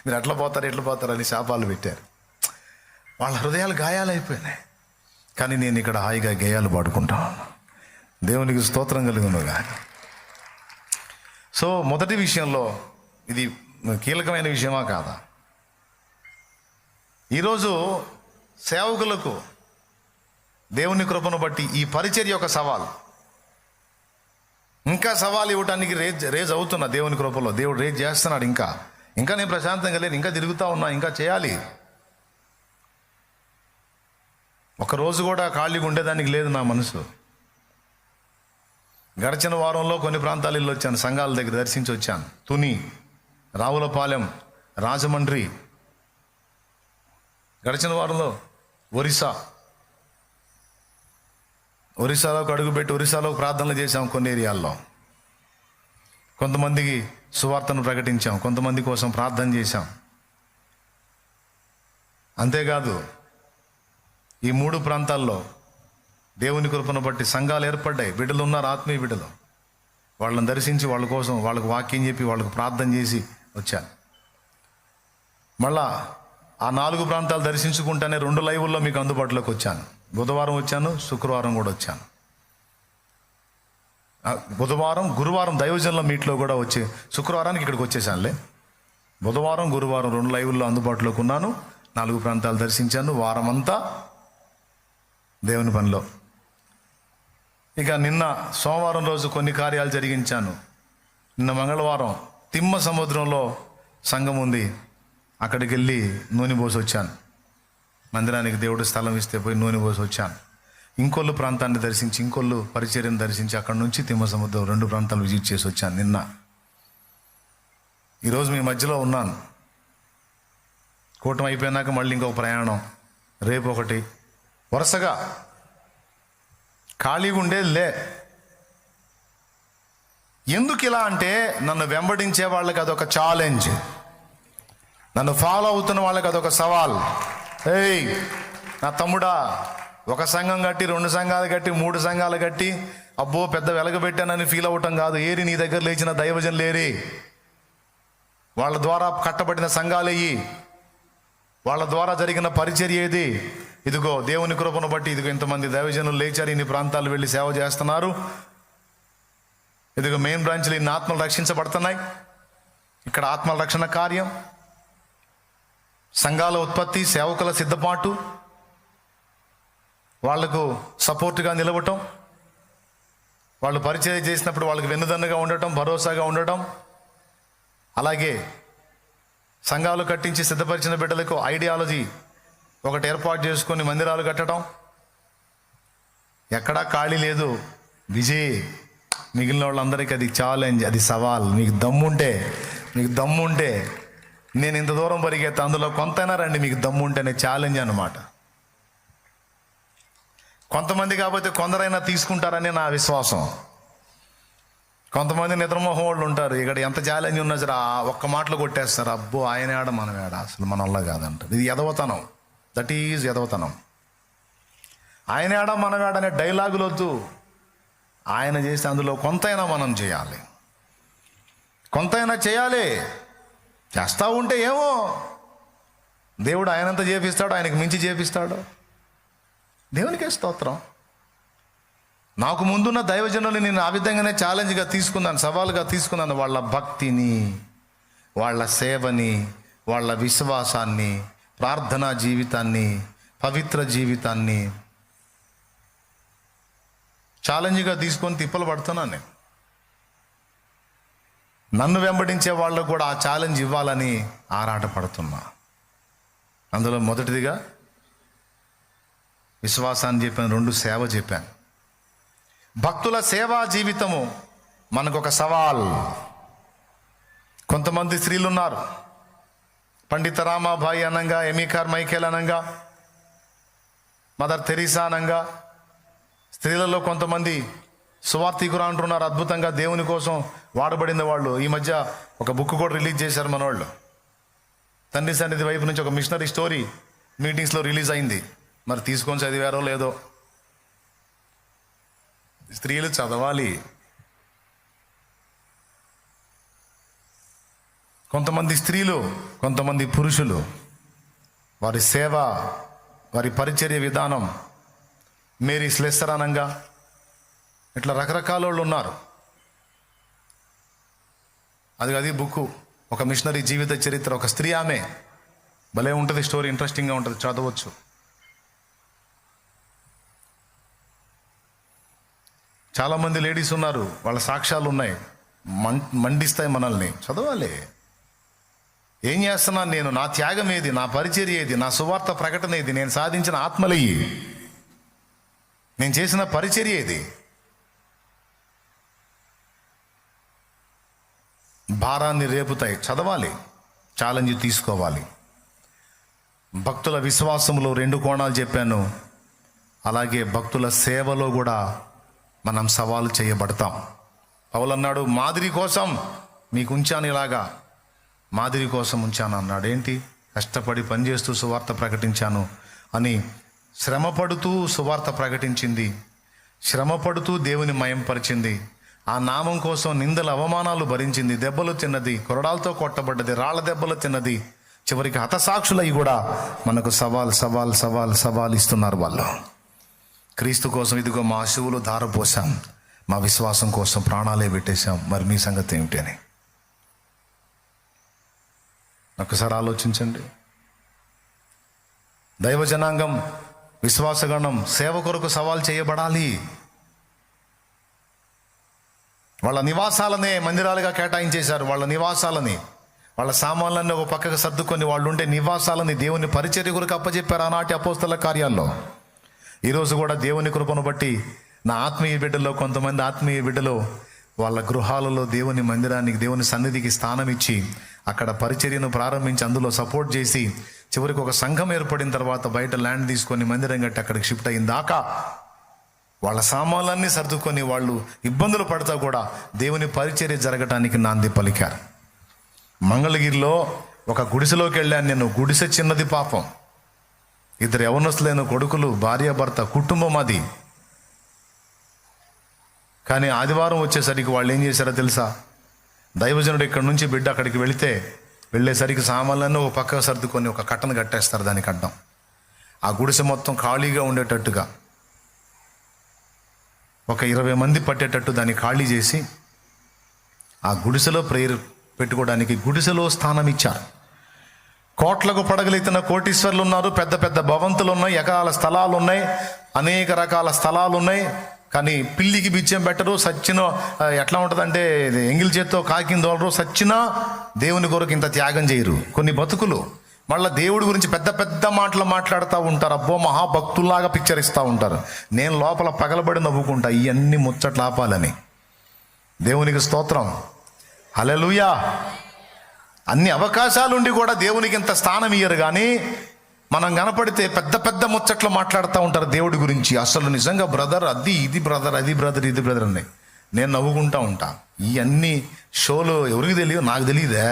మీరు ఎట్లా పోతారు అని శాపాలు పెట్టారు. వాళ్ళ హృదయాలు గాయాలైపోయినాయి. కానీ నేను ఇక్కడ హాయిగా గేయాలు పాడుకుంటాను. దేవునికి స్తోత్రం కలుగునుగా. సో మొదటి విషయంలో ఇది కీలకమైన విషయమా కాదా? ఈరోజు సేవకులకు దేవుని కృపను బట్టి ఈ పరిచర్య ఒక సవాల్. ఇంకా సవాల్ ఇవ్వటానికి రేజ్ అవుతున్నా. దేవుని కృపలో దేవుడు రేజ్ చేస్తున్నాడు. ఇంకా నేను ప్రశాంతంగా లేను, ఇంకా తిరుగుతూ ఉన్నా, ఇంకా చేయాలి. ఒకరోజు కూడా ఖాళీగా ఉండేదానికి లేదు నా మనసు. గడిచిన వారంలో కొన్ని ప్రాంతాలు వెళ్ళి వచ్చాను, సంఘాల దగ్గర దర్శించి వచ్చాను. తుని, రావులపాలెం, రాజమండ్రి. గడిచిన వారంలో ఒరిస్సాలోకి అడుగుపెట్టి ఒరిస్సాలో ప్రార్థనలు చేశాం. కొన్ని ఏరియాల్లో కొంతమందికి సువార్తను ప్రకటించాం, కొంతమంది కోసం ప్రార్థన చేశాం. అంతేకాదు ఈ 3 ప్రాంతాల్లో దేవుని కృపను బట్టి సంఘాలు ఏర్పడ్డాయి. బిడ్డలు ఉన్నారు, ఆత్మీయ బిడ్డలు. వాళ్ళని దర్శించి వాళ్ళ కోసం వాళ్ళకు వాక్యం చెప్పి వాళ్ళకు ప్రార్థన చేసి వచ్చాను. మళ్ళా ఆ 4 ప్రాంతాలు దర్శించుకుంటానే 2 లైవుల్లో మీకు అందుబాటులోకి వచ్చాను. బుధవారం వచ్చాను, శుక్రవారం కూడా వచ్చాను. బుధవారం, గురువారం దైవజనుల మీట్లో కూడా వచ్చి శుక్రవారానికి ఇక్కడికి వచ్చేసానులే. బుధవారం, గురువారం 2 లైవుల్లో అందుబాటులోకి ఉన్నాను. 4 ప్రాంతాలు దర్శించాను. వారం అంతా దేవుని పనిలో. ఇక నిన్న సోమవారం రోజు కొన్ని కార్యాలు జరిగించాను. నిన్న మంగళవారం తిమ్మ సముద్రంలో సంఘం ఉంది, అక్కడికి వెళ్ళి నూనె పోసి వచ్చాను. మందిరానికి దేవుడు స్థలం ఇస్తే పోయి నూనె పోసి వచ్చాను. ఇంకొల్లు ప్రాంతాన్ని దర్శించి, ఇంకొల్లు పరిచర్యను దర్శించి, అక్కడి నుంచి తిమ్మ సముద్రం 2 ప్రాంతాలు విజిట్ చేసి వచ్చాను నిన్న. ఈరోజు మీ మధ్యలో ఉన్నాను. కూటమి అయిపోయినాక మళ్ళీ ఇంకొక ప్రయాణం, రేపు ఒకటి. వరుసగా ఖాళీగా ఉండేది. ఎందుకు ఇలా అంటే, నన్ను వెంబడించే వాళ్ళకి అదొక ఛాలెంజ్, నన్ను ఫాలో అవుతున్న వాళ్ళకి అదొక సవాల్. నా తమ్ముడా, ఒక సంఘం కట్టి, 2 సంఘాలు కట్టి, 3 సంఘాలు కట్టి, అబ్బో పెద్ద వెలగబెట్టానని ఫీల్ అవ్వటం కాదు. ఏరి నీ దగ్గర లేచిన దైవజనులు ఏరి, వాళ్ళ ద్వారా కట్టబడిన సంఘాలయ్యి, వాళ్ళ ద్వారా జరిగిన పరిచర్య ఏది? ఇదిగో దేవుని కృపను బట్టి ఇదిగో ఇంతమంది దైవజనులు లేచారు, ఇన్ని ప్రాంతాలు వెళ్ళి సేవ చేస్తున్నారు. ఇదిగో మెయిన్ బ్రాంచ్లో ఇన్ని ఆత్మలు రక్షించబడుతున్నాయి. ఇక్కడ ఆత్మల రక్షణ కార్యం, సంఘాల ఉత్పత్తి, సేవకుల సిద్ధపాటు, వాళ్లకు సపోర్ట్గా నిలవటం, వాళ్ళు పరిచయం చేసినప్పుడు వాళ్ళకి వెన్నుదన్నుగా ఉండటం, భరోసాగా ఉండటం, అలాగే సంఘాలు కట్టించి సిద్ధపరిచిన బిడ్డలకు ఐడియాలజీ ఒకటి ఏర్పాటు చేసుకొని మందిరాలు కట్టడం. ఎక్కడా ఖాళీ లేదు. విజయ్, మిగిలిన వాళ్ళందరికీ అది ఛాలెంజ్, అది సవాల్. మీకు దమ్ముంటే నేను ఇంత దూరం పరిగెత్తా, అందులో కొంతైనా రండి, మీకు దమ్ముంటేనే ఛాలెంజ్ అన్నమాట. కొంతమంది కాకపోతే కొందరైనా తీసుకుంటారని నా విశ్వాసం. కొంతమంది నిద్రమోహం వాళ్ళు ఉంటారు, ఇక్కడ ఎంత ఛాలెంజ్ ఉన్నా సరే ఒక్క మాటలు కొట్టేస్తారు. అబ్బో ఆయన ఏడ మనం ఏడ, అసలు మన వల్ల కాదంటారు. ఇది ఎదవతనం, దట్ ఈజ్ ఎదవతనం. ఆయన ఏడ మనం ఏడ అనే డైలాగులు వద్దు. ఆయన చేస్తే అందులో కొంతైనా మనం చేయాలి, కొంతైనా చేయాలి. చేస్తూ ఉంటే ఏమో దేవుడు ఆయనంతా చేపిస్తాడు, ఆయనకు మించి చేపిస్తాడు. దేవునికే స్తోత్రం. నాకు ముందున్న దైవజనులు నేను ఆ విధంగానే ఛాలెంజ్గా తీసుకున్నాను, సవాలుగా తీసుకున్నాను. వాళ్ళ భక్తిని, వాళ్ళ సేవని, వాళ్ళ విశ్వాసాన్ని, ప్రార్థనా జీవితాన్ని, పవిత్ర జీవితాన్ని ఛాలెంజ్గా తీసుకొని తిప్పలు పడుతున్నాను నేను. నన్ను వెంబడించే వాళ్ళకు కూడా ఆ ఛాలెంజ్ ఇవ్వాలని ఆరాట పడుతున్నా. అందులో మొదటిదిగా విశ్వాసాన్ని చెప్పాను, 2 సేవ చెప్పాను. భక్తుల సేవా జీవితము మనకు ఒక సవాల్. కొంతమంది స్త్రీలు ఉన్నారు, పండిత రామాబాయి అనంగా, ఎమికార్ మైకేల్ అనంగా, మదర్ తెరీసా అనంగా, స్త్రీలలో కొంతమంది సువార్థికులు అంటున్నారు, అద్భుతంగా దేవుని కోసం వాడబడిన వాళ్ళు. ఈ మధ్య ఒక బుక్ కూడా రిలీజ్ చేశారు మన వాళ్ళు. తండ్రి సన్నిధి వైపు నుంచి ఒక మిషనరీ స్టోరీ మీటింగ్స్లో రిలీజ్ అయింది. మరి తీసుకొని చదివారో లేదో. స్త్రీలు చదవాలి. కొంతమంది స్త్రీలు, కొంతమంది పురుషులు, వారి సేవ, వారి పరిచర్య విధానం, మేరీ స్లెస్సర్ అనంగా, ఇట్లా రకరకాల వాళ్ళు ఉన్నారు. అది బుక్, ఒక మిషనరీ జీవిత చరిత్ర, ఒక స్త్రీ, ఆమె భలే ఉంటుంది స్టోరీ, ఇంట్రెస్టింగ్గా ఉంటుంది, చదవచ్చు. చాలామంది లేడీస్ ఉన్నారు, వాళ్ళ సాక్ష్యాలు ఉన్నాయి, మండిస్తాయి మనల్ని. చదవాలి. ఏం చేస్తున్నాను నేను, నా త్యాగం ఏది, నా పరిచర్య ఏది, నా సువార్త ప్రకటన ఏది, నేను సాధించిన ఆత్మలయ్యి, నేను చేసిన పరిచర్య ఏది. భారాన్ని రేపుతాయి. చదవాలి, ఛాలెంజ్ తీసుకోవాలి. భక్తుల విశ్వాసంలో 2 కోణాలు చెప్పాను. అలాగే భక్తుల సేవలో కూడా మనం సవాలు చేయబడతాం. పౌలు అన్నాడు, మాదిరి కోసం మీకు ఉంచాను, ఇలాగా మాదిరి కోసం ఉంచాను అన్నాడు. ఏంటి? కష్టపడి పనిచేస్తూ సువార్త ప్రకటించాను అని. శ్రమపడుతూ సువార్త ప్రకటించింది, శ్రమపడుతూ దేవుని మయంపరిచింది, ఆ నామం కోసం నిందల అవమానాలు భరించింది, దెబ్బలు తిన్నది, కొరడాలతో కొట్టబడ్డది, రాళ్ల దెబ్బలు తిన్నది, చివరికి హతసాక్షులై కూడా మనకు సవాల్ ఇస్తున్నారు వాళ్ళు. క్రీస్తు కోసం ఇదిగో మా శివులు ధారపోసాం, మా విశ్వాసం కోసం ప్రాణాలే పెట్టేశాం, మరి మీ సంగతి ఏమిటి అని ఒకసారి ఆలోచించండి. దైవ జనాంగం, విశ్వాసగణం సేవ కొరకు సవాల్ చేయబడాలి. వాళ్ళ నివాసాలనే మందిరాలుగా కేటాయించేశారు. వాళ్ళ నివాసాలని, వాళ్ళ సామాన్లన్నీ ఒక పక్కకు సర్దుకొని వాళ్ళు ఉండే నివాసాలని దేవుని పరిచర్య కొరకు అప్పచెప్పారు ఆనాటి అపోస్తల కార్యాల్లో. ఈరోజు కూడా దేవుని కృపను బట్టి నా ఆత్మీయ బిడ్డలో కొంతమంది ఆత్మీయ బిడ్డలు వాళ్ళ గృహాలలో దేవుని మందిరానికి, దేవుని సన్నిధికి స్థానం ఇచ్చి అక్కడ పరిచర్యను ప్రారంభించి అందులో సపోర్ట్ చేసి చివరికి ఒక సంఘం ఏర్పడిన తర్వాత బయట ల్యాండ్ తీసుకొని మందిరం కట్టి అక్కడికి షిఫ్ట్ అయిన దాకా వాళ్ళ సామాన్లన్నీ సర్దుకొని వాళ్ళు ఇబ్బందులు పడతా కూడా దేవుని పరిచర్య జరగటానికి నాంది పలికారు. మంగళగిరిలో ఒక గుడిసెలోకి వెళ్ళాను నేను. గుడిసె చిన్నది పాపం, 2 యవనస్తులైన కొడుకులు, భార్యాభర్త కుటుంబం అది. కానీ ఆదివారం వచ్చేసరికి వాళ్ళు ఏం చేశారో తెలుసా? దైవజనుడు ఇక్కడ నుంచి బిడ్డ అక్కడికి వెళ్ళేసరికి సామాన్లన్నీ ఒక పక్క సర్దుకొని ఒక కట్టను కట్టేస్తారు దానికి అడ్డం. ఆ గుడిసె మొత్తం ఖాళీగా ఉండేటట్టుగా ఒక 20 మంది పట్టేటట్టు దాన్ని ఖాళీ చేసి ఆ గుడిసెలో ప్రేయర్ పెట్టుకోవడానికి గుడిసెలో స్థానం ఇచ్చారు. కోట్లకు పడగలెత్తిన కోటీశ్వర్లు ఉన్నారు, పెద్ద పెద్ద భవంతులు ఉన్నాయి, ఎకరాల స్థలాలు ఉన్నాయి, అనేక రకాల స్థలాలు ఉన్నాయి. కానీ పిల్లికి బిచ్చం పెట్టరు, సచ్చిన ఎట్లా ఉంటుందంటే ఎంగిల్ చేత్తో కాకిని దోలరు, సచ్చినా దేవుని కొరకు ఇంత త్యాగం చేయరు. కొన్ని బతుకులు మళ్ళీ దేవుడి గురించి పెద్ద పెద్ద మాటలు మాట్లాడుతూ ఉంటారు, అబ్బో మహాభక్తుల్లాగా పిక్చర్ ఇస్తూ ఉంటారు. నేను లోపల పగలబడి నవ్వుకుంటా ఇవన్నీ ముచ్చట్లు ఆపాలని. దేవునికి స్తోత్రం, హల్లెలూయా. అన్ని అవకాశాలుండి కూడా దేవునికి ఇంత స్థానం ఇయ్యరు. కానీ మనం కనపడితే పెద్ద పెద్ద ముచ్చట్లు మాట్లాడుతూ ఉంటారు దేవుడి గురించి. అసలు నిజంగా బ్రదర్ అది ఇది బ్రదర్, అది బ్రదర్, ఇది బ్రదర్ అని నేను నవ్వుకుంటా ఉంటా. ఈ అన్ని షోలు ఎవరికి తెలియదు, నాకు తెలియదే.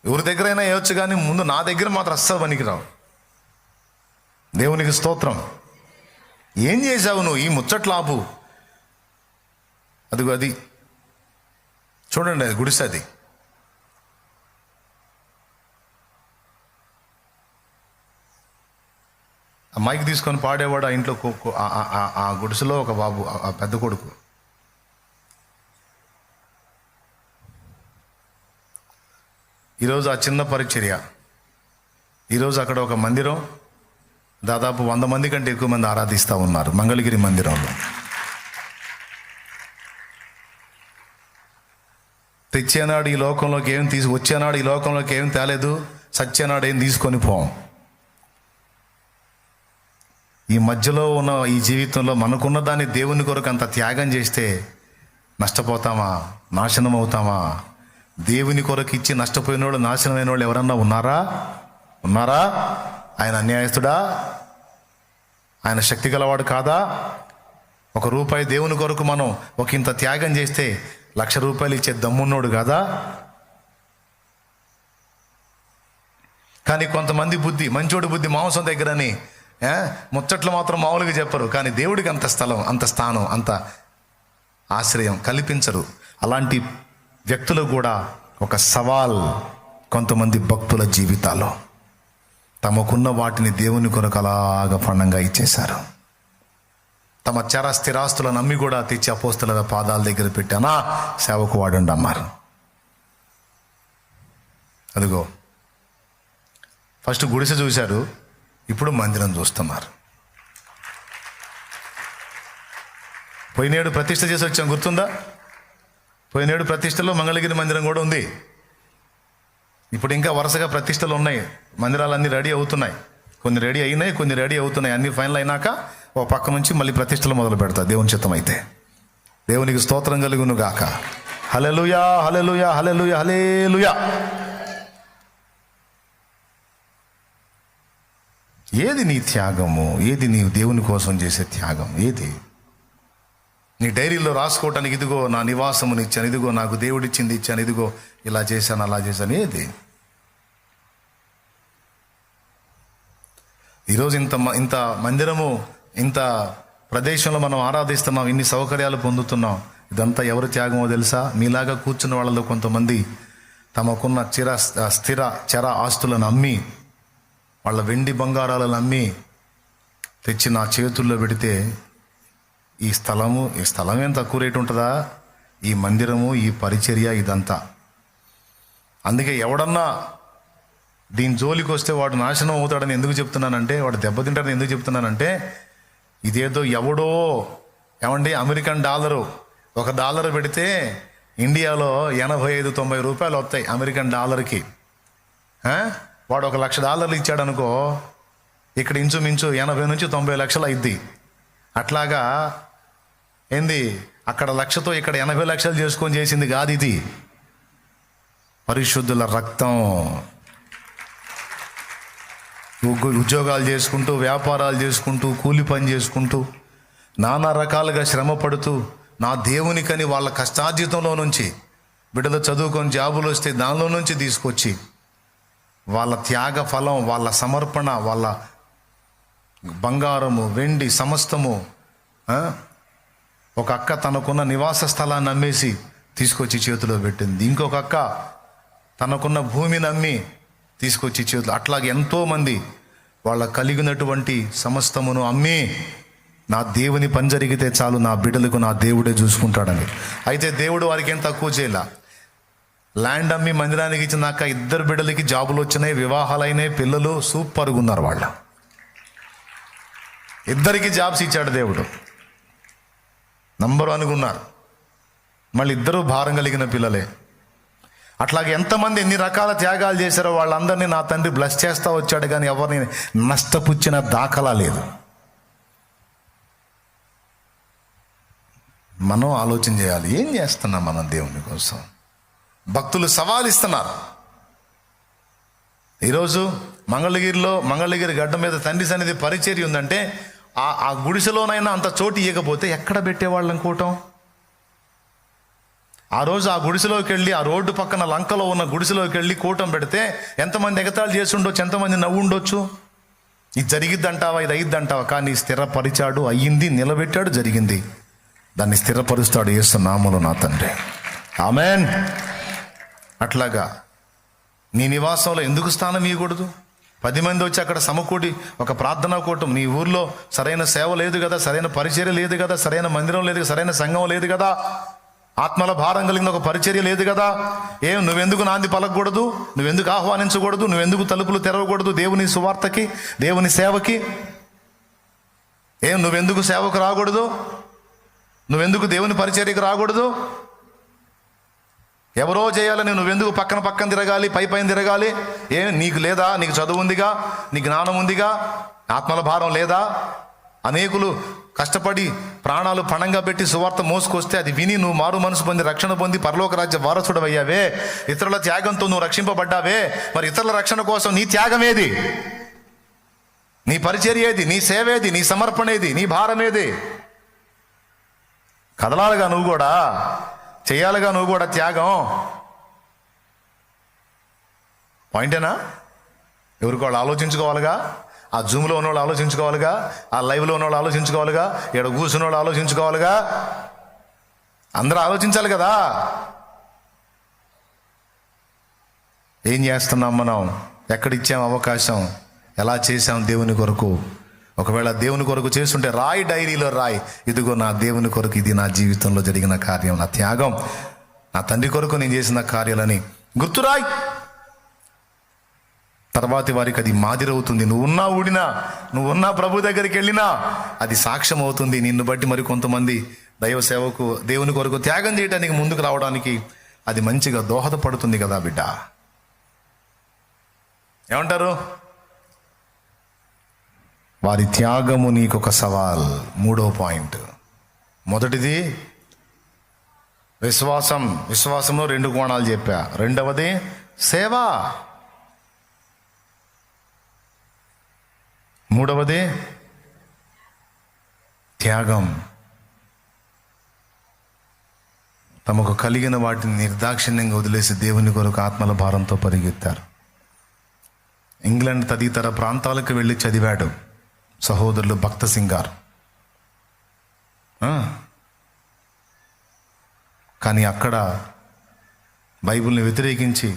ఎవరి దగ్గరైనా వేయచ్చు, కానీ ముందు నా దగ్గర మాత్రం అస్సలు పనికిరావు. దేవునికి స్తోత్రం. ఏం చేశావు నువ్వు? ఈ ముచ్చట్లు ఆపు. అదిగో అది చూడండి, అది గుడిసె. అది ఆ మైక్ తీసుకొని పాడేవాడు ఆ ఇంట్లో ఆ గుడిసెలో ఒక బాబు, ఆ పెద్ద కొడుకు. ఈరోజు ఆ చిన్న పరిచర్య, ఈరోజు అక్కడ ఒక మందిరం, దాదాపు 100 మంది కంటే ఎక్కువ మంది ఆరాధిస్తూ ఉన్నారు మంగళగిరి మందిరంలో. తెచ్చేనాడు ఈ లోకంలోకి ఏం వచ్చేనాడు ఈ లోకంలోకి ఏం తేలేదు, సత్యనాడు ఏం తీసుకొని పోం. ఈ మధ్యలో ఉన్న ఈ జీవితంలో మనకున్న దాన్ని దేవుని కొరకు అంత త్యాగం చేస్తే నష్టపోతామా, నాశనం అవుతామా? దేవుని కొరకు ఇచ్చి నష్టపోయిన వాళ్ళు, నాశనమైన వాళ్ళు ఎవరన్నా ఉన్నారా? ఆయన అన్యాయస్తుడా? ఆయన శక్తి గలవాడు కాదా? ₹1 దేవుని కొరకు మనం ఒక ఇంత త్యాగం చేస్తే ₹1,00,000 ఇచ్చే దమ్మున్నోడు కాదా? కానీ కొంతమంది బుద్ధి, మంచోడి బుద్ధి మాంసం దగ్గరని ముచ్చట్లు మాత్రం మామూలుగా చెప్పరు, కానీ దేవుడికి అంత స్థలం, అంత స్థానం, అంత ఆశ్రయం కల్పించరు. అలాంటి వ్యక్తులు కూడా ఒక సవాల్ కొంతమంది భక్తుల జీవితాల్లో తమకున్న వాటిని దేవుని కొరకు అలాగా పణంగా ఇచ్చేశారు. తమ స్థిరాస్తులను నమ్మి కూడా తెచ్చి అపోస్తలుల పాదాల దగ్గర పెట్టానా సేవకు వాడండి అన్నారు. అదిగో ఫస్ట్ గుడిసె చూశారు, ఇప్పుడు మందిరం చూస్తున్నారు. పోయినేడు ప్రతిష్ఠ చేసి వచ్చాం, గుర్తుందా? పోయినేడు ప్రతిష్టలో మంగళగిరి మందిరం కూడా ఉంది. ఇప్పుడు ఇంకా వరుసగా ప్రతిష్టలు ఉన్నాయి. మందిరాలన్నీ రెడీ అవుతున్నాయి, కొన్ని రెడీ అయినాయి, కొన్ని రెడీ అవుతున్నాయి. అన్ని ఫైనల్ అయినాక ఓ పక్క నుంచి మళ్ళీ ప్రతిష్టలు మొదలు పెడతా దేవుని చిత్తం అయితే. దేవునికి స్తోత్రం కలుగును గాక. హల్లెలూయా, హల్లెలూయా, హల్లెలూయా, హల్లెలూయా. ఏది నీ త్యాగము? ఏది నీ దేవుని కోసం చేసే త్యాగం? ఏది నీ డైరీలో రాసుకోవటానికి? ఇదిగో నా నివాసముని ఇచ్చాను, ఇదిగో నాకు దేవుడిచ్చింది ఇచ్చాను, ఇదిగో ఇలా చేశాను, అలా చేశాను. ఏది? ఈరోజు ఇంత మందిరము, ఇంత ప్రదేశంలో మనం ఆరాధిస్తున్నాం, ఇన్ని సౌకర్యాలు పొందుతున్నాం. ఇదంతా ఎవరి త్యాగమో తెలుసా? మీలాగా కూర్చున్న వాళ్ళలో కొంతమంది తమకున్న స్థిర చర ఆస్తులను అమ్మి, వాళ్ళ వెండి బంగారాలను అమ్మి తెచ్చి నా చేతుల్లో పెడితే, ఈ స్థలం ఏం తక్కువ రేటు ఉంటుందా? ఈ మందిరము, ఈ పరిచర్య, ఇదంతా. అందుకే ఎవడన్నా దీని జోలికి వస్తే వాడు నాశనం అవుతాడని ఎందుకు చెప్తున్నానంటే, వాడు దెబ్బతింటాడని ఎందుకు చెప్తున్నానంటే, ఇదేదో ఎవడో అమెరికన్ డాలరు, $1 పెడితే ఇండియాలో 85-90 రూపాయలు వస్తాయి అమెరికన్ డాలర్కి. వాడు $1,00,000 ఇచ్చాడు అనుకో, ఇక్కడ ఇంచుమించు 80 నుంచి 90 లక్షలు అయింది. అట్లాగా ఏంది, అక్కడ 1,00,000తో ఇక్కడ 80 లక్షలు చేసుకొని చేసింది కాదు ఇది. పరిశుద్ధుల రక్తం. ఉద్యోగాలు చేసుకుంటూ, వ్యాపారాలు చేసుకుంటూ, కూలి పని చేసుకుంటూ, నానా రకాలుగా శ్రమ పడుతూ, నా దేవునికని వాళ్ళ కష్టార్జితంలో నుంచి బిడ్డలు చదువుకొని జాబులు వస్తే దానిలో నుంచి తీసుకొచ్చి వాళ్ళ త్యాగ ఫలం, వాళ్ళ సమర్పణ, వాళ్ళ బంగారము, వెండి సమస్తము. ఒక అక్క తనకున్న నివాస స్థలాన్ని అమ్మేసి తీసుకొచ్చి చేతిలో పెట్టింది. ఇంకొక అక్క తనకున్న భూమిని అమ్మి తీసుకొచ్చి చేతులు. అట్లాగే ఎంతోమంది వాళ్ళ కలిగినటువంటి సమస్తమును అమ్మి, నా దేవుని పని జరిగితే చాలు, నా బిడ్డలకు నా దేవుడే చూసుకుంటాడని. అయితే దేవుడు వారికి ఏం తక్కువ చేయలే. ల్యాండ్ అమ్మి మందిరానికి ఇచ్చినాక 2 బిడ్డలకి జాబులు వచ్చినాయి, వివాహాలైనాయి, పిల్లలు సూపర్గా ఉన్నారు. వాళ్ళ 2కి జాబ్స్ ఇచ్చాడు దేవుడు. నంబర్ 1గా ఉన్నారు. మళ్ళీ ఇద్దరు భారం కలిగిన పిల్లలే. అట్లాగే ఎంతమంది ఎన్ని రకాల త్యాగాలు చేశారో వాళ్ళందరినీ నా తండ్రి బ్లెస్ చేస్తూ వచ్చాడు, కానీ ఎవరిని నష్టపుచ్చిన దాఖలా లేదు. మనం ఆలోచన చేయాలి, ఏం చేస్తున్నాం మనం దేవుని కోసం. భక్తులు సవాల్ ఇస్తున్నారు. ఈరోజు మంగళగిరి గడ్డ మీద తండ్రి సన్నిధి పరిచర్య ఉందంటే ఆ గుడిసెలోనైనా అంత చోటు ఇవ్వకపోతే ఎక్కడ పెట్టేవాళ్ళం కూటం? ఆ రోజు ఆ గుడిసెలోకి వెళ్ళి, ఆ రోడ్డు పక్కన లంకలో ఉన్న గుడిసెలోకి వెళ్ళి కూటం పెడితే ఎంతమంది ఎగతాళి చేసి ఉండొచ్చు, ఎంతమంది నవ్వు ఉండొచ్చు. ఇది జరిగిద్దంటావా, ఇది అయ్యిద్దంటావా? కానీ స్థిరపరిచాడు, అయ్యింది, నిలబెట్టాడు, జరిగింది. దాన్ని స్థిరపరుస్తాడు యేసు నామములో నా తండ్రి. ఆమెన్. అట్లాగా నీ నివాసంలో ఎందుకు స్థానం ఇవ్వకూడదు? 10 మంది వచ్చి అక్కడ సమకూడి ఒక ప్రార్థనా కూటం. నీ ఊర్లో సరైన సేవ లేదు కదా, సరైన పరిచర్య లేదు కదా, సరైన మందిరం లేదు, సరైన సంఘం లేదు కదా, ఆత్మల భారం కలిగిన ఒక పరిచర్య లేదు కదా. నువ్వెందుకు నాంది పలకకూడదు? నువ్వెందుకు ఆహ్వానించకూడదు? నువ్వెందుకు తలుపులు తెరవకూడదు దేవుని సువార్తకి, దేవుని సేవకి? నువ్వెందుకు సేవకు రాకూడదు? నువ్వెందుకు దేవుని పరిచర్యకు రాకూడదు? ఎవరో చేయాలని నువ్వెందుకు పక్కన తిరగాలి, పైన తిరగాలి? నీకు లేదా? నీకు చదువు ఉందిగా, నీ జ్ఞానం ఉందిగా, ఆత్మల భారం లేదా? అనేకులు కష్టపడి ప్రాణాలు పణంగా పెట్టి సువార్త మోసుకొస్తే అది విని నువ్వు మారు మనసు పొంది రక్షణ పొంది పరలోక రాజ్య వారసుడు అయ్యావే. ఇతరుల త్యాగంతో నువ్వు రక్షింపబడ్డావే. మరి ఇతరుల రక్షణ కోసం నీ త్యాగం ఏది? నీ పరిచర్య ఏది? నీ సేవ ఏది? నీ సమర్పణ ఏది? నీ భారం ఏది? కదలాలిగా నువ్వు కూడా, చేయాలిగా నువ్వు కూడా త్యాగం. పాయింటేనా? ఎవరికి వాళ్ళు ఆలోచించుకోవాలిగా. ఆ జూమ్లో ఉన్నవాళ్ళు ఆలోచించుకోవాలిగా, ఆ లైవ్లో ఉన్నవాళ్ళు ఆలోచించుకోవాలిగా, ఇక్కడ కూర్చున్న వాళ్ళు ఆలోచించుకోవాలిగా. అందరూ ఆలోచించాలి కదా. ఏం చేస్తున్నాం మనం? ఎక్కడిచ్చాం అవకాశం? ఎలా చేశాం దేవుని కొరకు? ఒకవేళ దేవుని కొరకు చేస్తుంటే రాయి, డైరీలో రాయి, ఇదిగో నా దేవుని కొరకు ఇది నా జీవితంలో జరిగిన కార్యం, నా త్యాగం, నా తండ్రి కొరకు నేను చేసిన కార్యాలని గుర్తురాయి. తర్వాతి వారికి అది మాదిరవుతుంది. నువ్వున్నా ఊడినా, నువ్వున్నా ప్రభు దగ్గరికి వెళ్ళినా అది సాక్ష్యం అవుతుంది. నిన్ను బట్టి మరి కొంతమంది దైవ సేవకు, దేవుని కొరకు త్యాగం చేయడానికి ముందుకు రావడానికి అది మంచిగా దోహదపడుతుంది కదా బిడ్డ. ఏమంటారు? వారి త్యాగము నీకొక సవాల్. 3వ పాయింట్. మొదటిది విశ్వాసం. విశ్వాసంలో 2 కోణాలు చెప్పా. రెండవది సేవ. మూడవది త్యాగం. తమకు కలిగిన వాటిని నిర్దాక్షిణ్యంగా వదిలేసి దేవుని కొరకు ఆత్మల భారంతో పరిగెత్తారు. ఇంగ్లాండ్ తదితర ప్రాంతాలకు వెళ్ళి చదివాడు సహోదరులు భక్త సింగ్ గారు. కానీ అక్కడ బైబిల్ని వ్యతిరేకించి,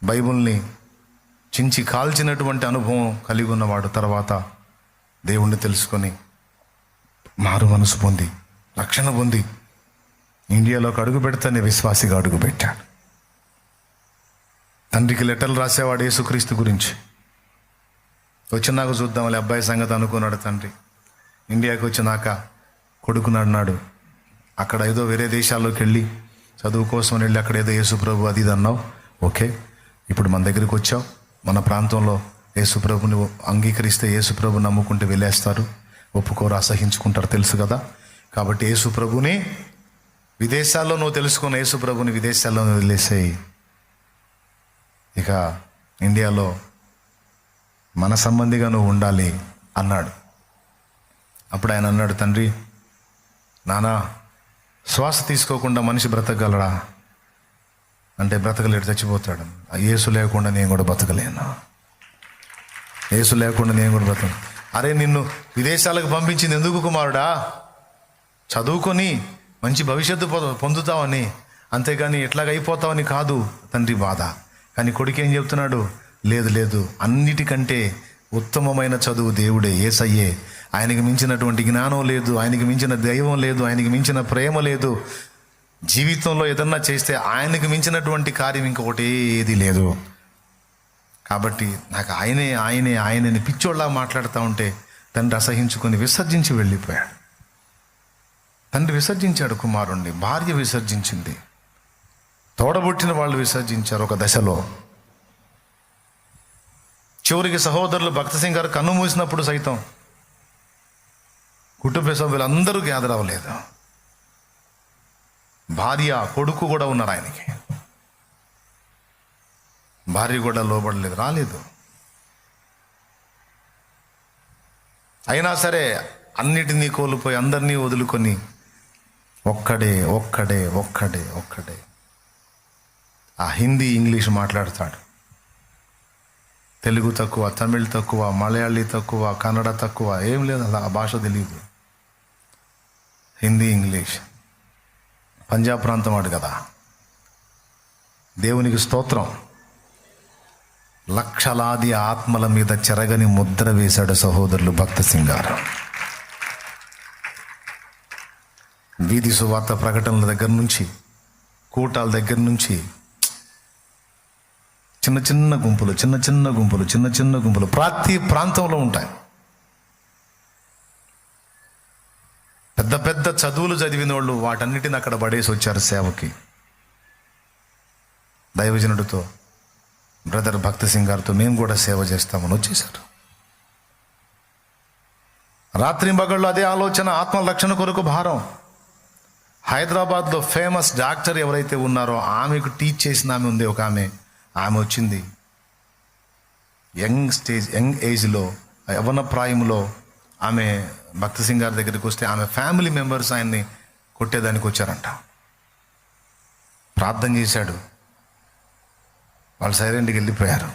బైబిల్ని చించి కాల్చినటువంటి అనుభవం కలిగి ఉన్నవాడు తర్వాత దేవుణ్ణి తెలుసుకొని మారు మనసు పొంది రక్షణ పొంది ఇండియాలోకి అడుగు పెడతానే విశ్వాసిగా అడుగు పెట్టాడు. తండ్రికి లెటర్లు రాసేవాడు యేసుక్రీస్తు గురించి. వచ్చినాక చూద్దాంలే అబ్బాయి సంగతి అనుకున్నాడు తండ్రి. ఇండియాకి వచ్చినాక కొడుకున్నాడు. అక్కడ ఏదో వేరే దేశాల్లోకి వెళ్ళి చదువు కోసం వెళ్ళి అక్కడ ఏదో యేసు ప్రభు అది ఇది అన్నావు. ఓకే, ఇప్పుడు మన దగ్గరికి వచ్చావు. మన ప్రాంతంలో యేసు ప్రభుని అంగీకరిస్తే, యేసు ప్రభు నమ్ముకుంటే వెళ్ళేస్తారు, ఒప్పుకోరు, అసహించుకుంటారు, తెలుసు కదా. కాబట్టి యేసు ప్రభుని విదేశాల్లో నువ్వు తెలుసుకున్న యేసు ప్రభుని విదేశాల్లో వదిలేసేయి. ఇక ఇండియాలో మన సంబంధిగా నువ్వు ఉండాలి అన్నాడు. అప్పుడు ఆయన అన్నాడు, తండ్రి, నానా, శ్వాస తీసుకోకుండా మనిషి బ్రతకగలడా అంటే బ్రతకలేడు, చచ్చిపోతాడు. యేసు లేకుండా నేను కూడా బతకలేను. యేసు లేకుండా నేను కూడా బ్రతకను. అరే, నిన్ను విదేశాలకు పంపించింది ఎందుకు కుమారుడా? చదువుకొని మంచి భవిష్యత్తు పొందుతావని, అంతేగాని ఎట్లాగైపోతావని కాదు తండ్రి బాధ. కానీ కొడుకు ఏం చెప్తున్నాడు? లేదు లేదు, అన్నిటికంటే ఉత్తమమైన చదువు దేవుడే, యేసయ్యే. ఆయనకి మించినటువంటి జ్ఞానం లేదు, ఆయనకి మించిన దైవం లేదు, ఆయనకి మించిన ప్రేమ లేదు. జీవితంలో ఏదన్నా చేస్తే ఆయనకి మించినటువంటి కార్యం ఇంకొకటి ఏది లేదు. కాబట్టి నాకు ఆయనే ఆయనే ఆయనని పిచ్చోళ్ళ మాట్లాడుతూ ఉంటే తండ్రి అసహించుకొని విసర్జించి వెళ్ళిపోయాడు. తండ్రి విసర్జించాడు కుమారుణ్ణి, భార్య విసర్జించింది, తోడబుట్టిన వాళ్ళు విసర్జించారు ఒక దశలో. చివరికి సహోదరులు భక్త సింగ్ గారు కన్ను మూసినప్పుడు సైతం కుటుంబ సభ్యులందరూ గ్యాదర్ అవ్వలేదు. భార్య కొడుకు కూడా ఉన్నారు ఆయనకి, భార్య కూడా లోబడలేదు, రాలేదు. అయినా సరే అన్నిటినీ కోల్పోయి అందరినీ వదులుకొని ఒక్కడే ఒక్కడే ఒక్కడే ఒక్కడే ఆ హిందీ ఇంగ్లీష్ మాట్లాడతాడు. తెలుగు తక్కువ, తమిళ్ తక్కువ, మలయాళీ తక్కువ, కన్నడ తక్కువ, ఏం లేదు, అలా ఆ భాష తెలియదు. హిందీ ఇంగ్లీష్, పంజాబ్ ప్రాంతం వాడు కదా. దేవునికి స్తోత్రం. లక్షలాది ఆత్మల మీద చెరగని ముద్ర వేశాడు సహోదరులు భక్త సింగ్ గారు. వీధి సువార్త ప్రకటనల దగ్గర నుంచి, కూటాల దగ్గర నుంచి చిన్న చిన్న గుంపులు చిన్న చిన్న గుంపులు చిన్న చిన్న గుంపులు ప్రతి ప్రాంతంలో ఉంటాయి. పెద్ద పెద్ద చదువులు చదివిన వాళ్ళు వాటన్నిటిని అక్కడ పడేసి వచ్చారు సేవకి. దైవజనుడితో, బ్రదర్ భక్త సింగ్ గారితో మేము కూడా సేవ చేస్తామని వచ్చేసారు. రాత్రి మగళ్ళు అదే ఆలోచన, ఆత్మ రక్షణ కొరకు భారం. హైదరాబాద్లో ఫేమస్ డాక్టర్ ఎవరైతే ఉన్నారో ఆమెకు టీచ్ చేసిన ఆమె ఉంది, ఒక ఆమె వచ్చింది. యంగ్ ఏజ్లో, యవ్వన ప్రాయంలో ఆమె భక్త సింగ్ గారి దగ్గరికి వస్తే ఆమె ఫ్యామిలీ మెంబర్స్ ఆయన్ని కొట్టేదానికి వచ్చారంట. ప్రార్థన చేశాడు, వాళ్ళు సైలెంట్గా వెళ్ళిపోయారు.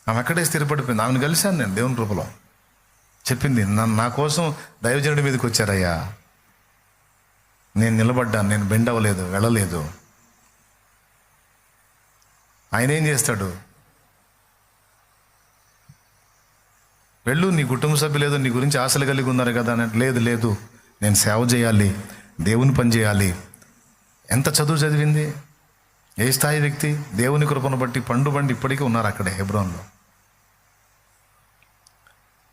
ఆమె అక్కడే స్థిరపడిపోయింది. ఆమెను కలిశాను నేను దేవుని కృపలో. చెప్పింది, నా కోసం దైవజనుడి మీదకి వచ్చారయ్యా, నేను నిలబడ్డాను, నేను బెండ్ అవ్వలేదు, వెళ్ళలేదు. ఆయన ఏం చేస్తాడు, వెళ్ళు, నీ కుటుంబ సభ్యులేదో నీ గురించి ఆశలు కలిగి ఉన్నారు కదా అని. లేదు, నేను సేవ చేయాలి, దేవుని పని చేయాలి. ఎంత చదువు చదివింది, ఏ స్థాయి వ్యక్తి, దేవుని కృపను బట్టి పండు ఇప్పటికీ ఉన్నారు అక్కడే హెబ్రోన్లో.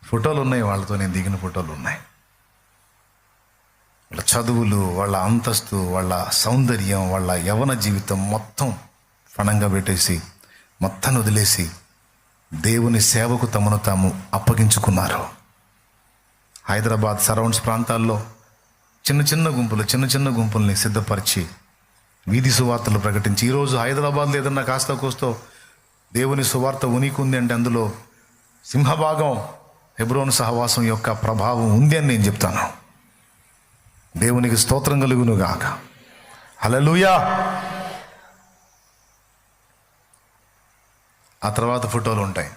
ఫోటోలు ఉన్నాయి వాళ్ళతో, నేను దిగిన ఫోటోలు ఉన్నాయి. వాళ్ళ చదువులు, వాళ్ళ అంతస్తు, వాళ్ళ సౌందర్యం, వాళ్ళ యవ్వన జీవితం మొత్తం పణంగా పెట్టేసి, మొత్తాన్ని వదిలేసి దేవుని సేవకు తమను తాము అప్పగించుకున్నారు. హైదరాబాద్ సరౌండ్స్ ప్రాంతాల్లో చిన్న చిన్న గుంపుల్ని సిద్ధపరిచి వీధి సువార్తలు ప్రకటించి, ఈరోజు హైదరాబాద్లో ఏదన్నా కాస్త కోస్తో దేవుని సువార్త ఉనికి ఉంది అంటే అందులో సింహభాగం హెబ్రోను సహవాసం యొక్క ప్రభావం ఉంది అని నేను చెప్తాను. దేవునికి స్తోత్రం కలుగును గాక. హల్లెలూయా. ఆ తర్వాత ఫోటోలు ఉంటాయి,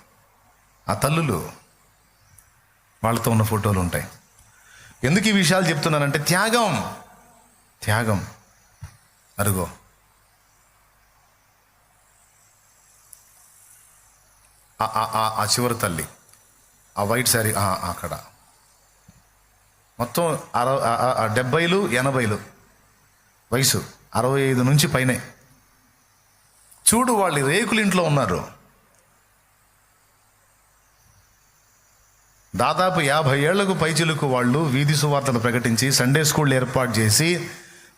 ఆ తల్లులు వాళ్ళతో ఉన్న ఫోటోలు ఉంటాయి. ఎందుకు ఈ విషయాలు చెప్తున్నానంటే త్యాగం. అరుగో, ఆ చివరి తల్లి, ఆ వైట్ శారీ అక్కడ మొత్తం 70, 80 వయసు, 65 నుంచి పైనే. చూడు, వాళ్ళు రేకుల ఇంట్లో ఉన్నారు. దాదాపు 50 ఏళ్లకు పైచిలకు వాళ్ళు వీధి సువార్తలు ప్రకటించి, సండే స్కూళ్ళు ఏర్పాటు చేసి,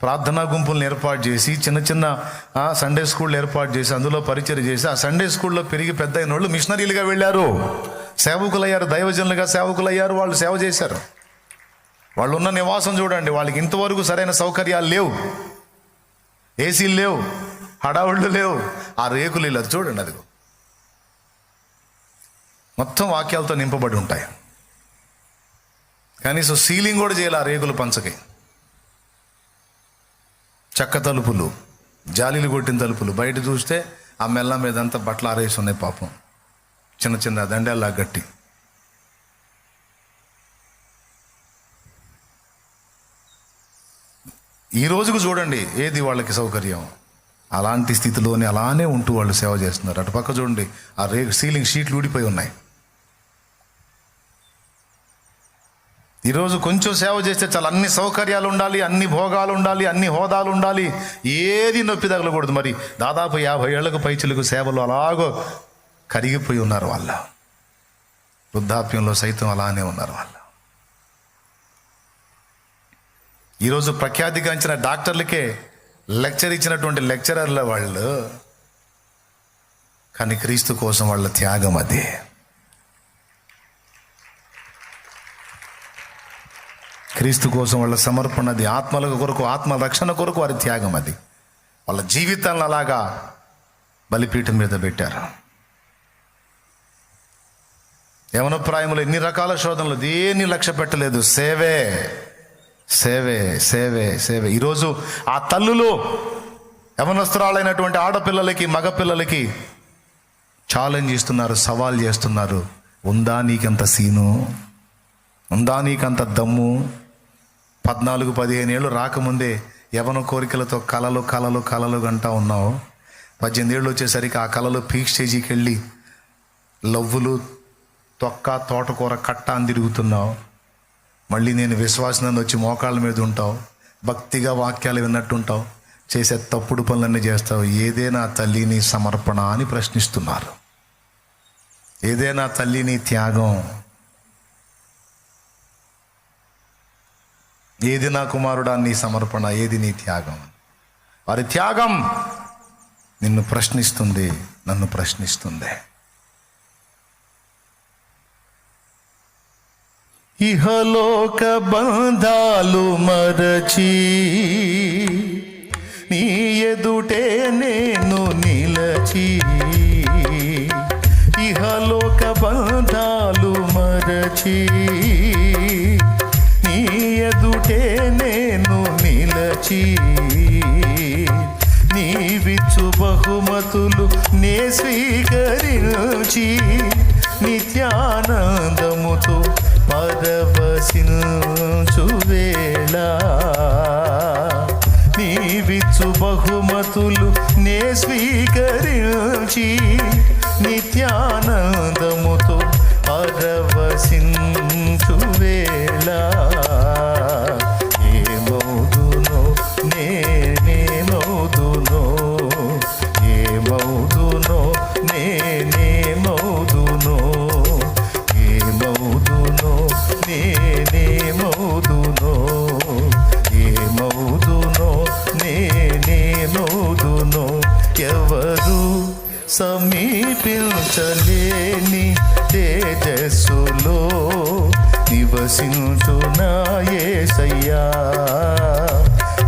ప్రార్థనా గుంపులను ఏర్పాటు చేసి, చిన్న సండే స్కూళ్ళు ఏర్పాటు చేసి అందులో పరిచయం చేసి, ఆ సండే స్కూల్లో పెరిగి పెద్ద అయిన వాళ్ళు మిషనరీలుగా వెళ్ళారు, సేవకులయ్యారు, దైవజనులుగా సేవకులయ్యారు. వాళ్ళు సేవ చేశారు. వాళ్ళు ఉన్న నివాసం చూడండి, వాళ్ళకి ఇంతవరకు సరైన సౌకర్యాలు లేవు, ఏసీలు లేవు, హడావుళ్ళు లేవు. ఆ రేకులు ఇలా చూడండి, అదిగో మొత్తం వాక్యాలతో నింపబడి ఉంటాయి. కనీసం సీలింగ్ కూడా చేయాలి ఆ రేకుల పంచకి. చెక్క తలుపులు, జాలీలు కొట్టిన తలుపులు. బయట చూస్తే ఆ మెల్ల మీద అంతా బట్టలు ఆరేసి ఉన్నాయి పాపం, చిన్న దండాల్లా గట్టి. ఈ రోజుకు చూడండి ఏది వాళ్ళకి సౌకర్యం. అలాంటి స్థితిలోనే అలానే ఉంటూ వాళ్ళు సేవ చేస్తున్నారు. అటు పక్క చూడండి, ఆ సీలింగ్ షీట్లు ఊడిపోయి ఉన్నాయి. ఈరోజు కొంచెం సేవ చేస్తే చాలా అన్ని సౌకర్యాలు ఉండాలి, అన్ని భోగాలు ఉండాలి, అన్ని హోదాలు ఉండాలి, ఏది నొప్పి తగలకూడదు. మరి దాదాపు 50 ఏళ్లకు పైచిలకు సేవలు అలాగో కరిగిపోయి ఉన్నారు. వాళ్ళ వృద్ధాప్యంలో సైతం అలానే ఉన్నారు. వాళ్ళు ఈరోజు ప్రఖ్యాతిగాంచిన డాక్టర్లకే లెక్చర్ ఇచ్చినటువంటి లెక్చరర్ల వాళ్ళు, కానీ క్రీస్తు కోసం వాళ్ళ త్యాగం అది. క్రీస్తు కోసం వాళ్ళ సమర్పణ అది. ఆత్మల కొరకు, ఆత్మ రక్షణ కొరకు వారి త్యాగం అది. వాళ్ళ జీవితాలను అలాగా బలిపీఠం మీద పెట్టారు. యవన ప్రాయములో ఎన్ని రకాల శోధనలు, దేన్ని లక్ష్య పెట్టలేదు. సేవే సేవే సేవే సేవే. ఈరోజు ఆ తల్లులు యవనస్తురాలైనటువంటి ఆడపిల్లలకి, మగపిల్లలకి ఛాలెంజ్ ఇస్తున్నారు, సవాల్ చేస్తున్నారు. ఉందా నీకంత సీను? ఉందా నీకంత దమ్ము? 14-15 ఏళ్ళు రాకముందే యవన కోరికలతో కలలు కలలు కలలు గంటా ఉన్నావు. 18 ఏళ్ళు వచ్చేసరికి ఆ కలలు పీక్ స్టేజీకి వెళ్ళి లవ్వులు, తొక్క, తోటకూర కట్ట అని తిరుగుతున్నావు. మళ్ళీ నేను విశ్వాసం వచ్చి మోకాళ్ళ మీద ఉంటావు, భక్తిగా వాక్యాలు విన్నట్టుంటావు, చేసే తప్పుడు పనులన్నీ చేస్తావు. ఏదేనా తల్లి నీ సమర్పణ అని ప్రశ్నిస్తున్నారు. ఏదేనా తల్లి నీ త్యాగం? ఏది నా కుమారుడా నీ సమర్పణ? ఏది నీ త్యాగం? వారి త్యాగం నిన్ను ప్రశ్నిస్తుంది, నన్ను ప్రశ్నిస్తుంది. ఇహలోక బంధాలు మరచి నీ ఎదుటే నేను నిలచి, ఇహలోక బంధాలు మరచి నీ ఎదుటే నేను నిలచి, నీవిచ్చు బహుమతులు నే స్వీకరించి నిత్యానందముతో పరవశించు వేళ, నీవిచ్చు బహుమతులు నే స్వీకరించి నిత్యానందముతో పరవశించు వేళ, ఏమౌదునో నేనేమౌదునో, ఏమౌదునో నేనేమౌదునో, ఏమౌదునో నేనేమౌదునో, ఏమౌదునో నేనేమౌదునో, ఎవరు సమీపించలేని తేజస్సులో నివసించునా యేసయ్యా,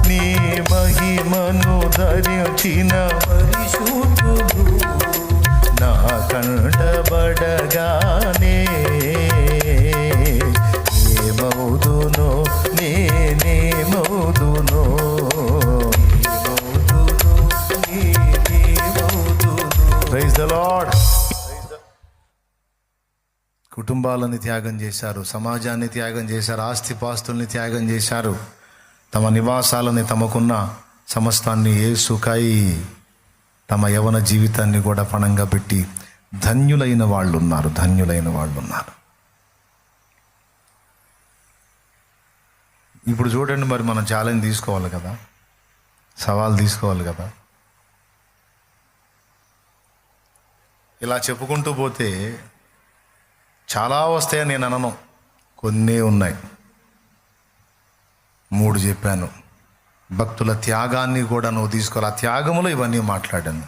నీ మహిమను ధరించిన పరిశుద్ధుడు నా కంటబడగానే, ఏమౌదునో నేనేమౌదునో, ప్రైజ్ ద లార్డ్. కుటుంబాలని త్యాగం చేశారు, సమాజాన్ని త్యాగం చేశారు, ఆస్తిపాస్తుల్ని త్యాగం చేశారు, తమ నివాసాలని, తమకున్న సమస్తాన్ని యేసుకై తమ యవన జీవితాన్ని కూడా పణంగా పెట్టి ధన్యులైన వాళ్ళు ఉన్నారు, ధన్యులైన వాళ్ళు ఉన్నారు. ఇప్పుడు చూడండి, మరి మనం ఛాలెంజ్ తీసుకోవాలి కదా, సవాల్ తీసుకోవాలి కదా. ఇలా చెప్పుకుంటూ పోతే చాలా వస్తాయని నేను అనను, కొన్నే ఉన్నాయి. 3 చెప్పాను. భక్తుల త్యాగాన్ని కూడా నువ్వు తీసుకోవాలి. ఆ త్యాగములో ఇవన్నీ మాట్లాడాను.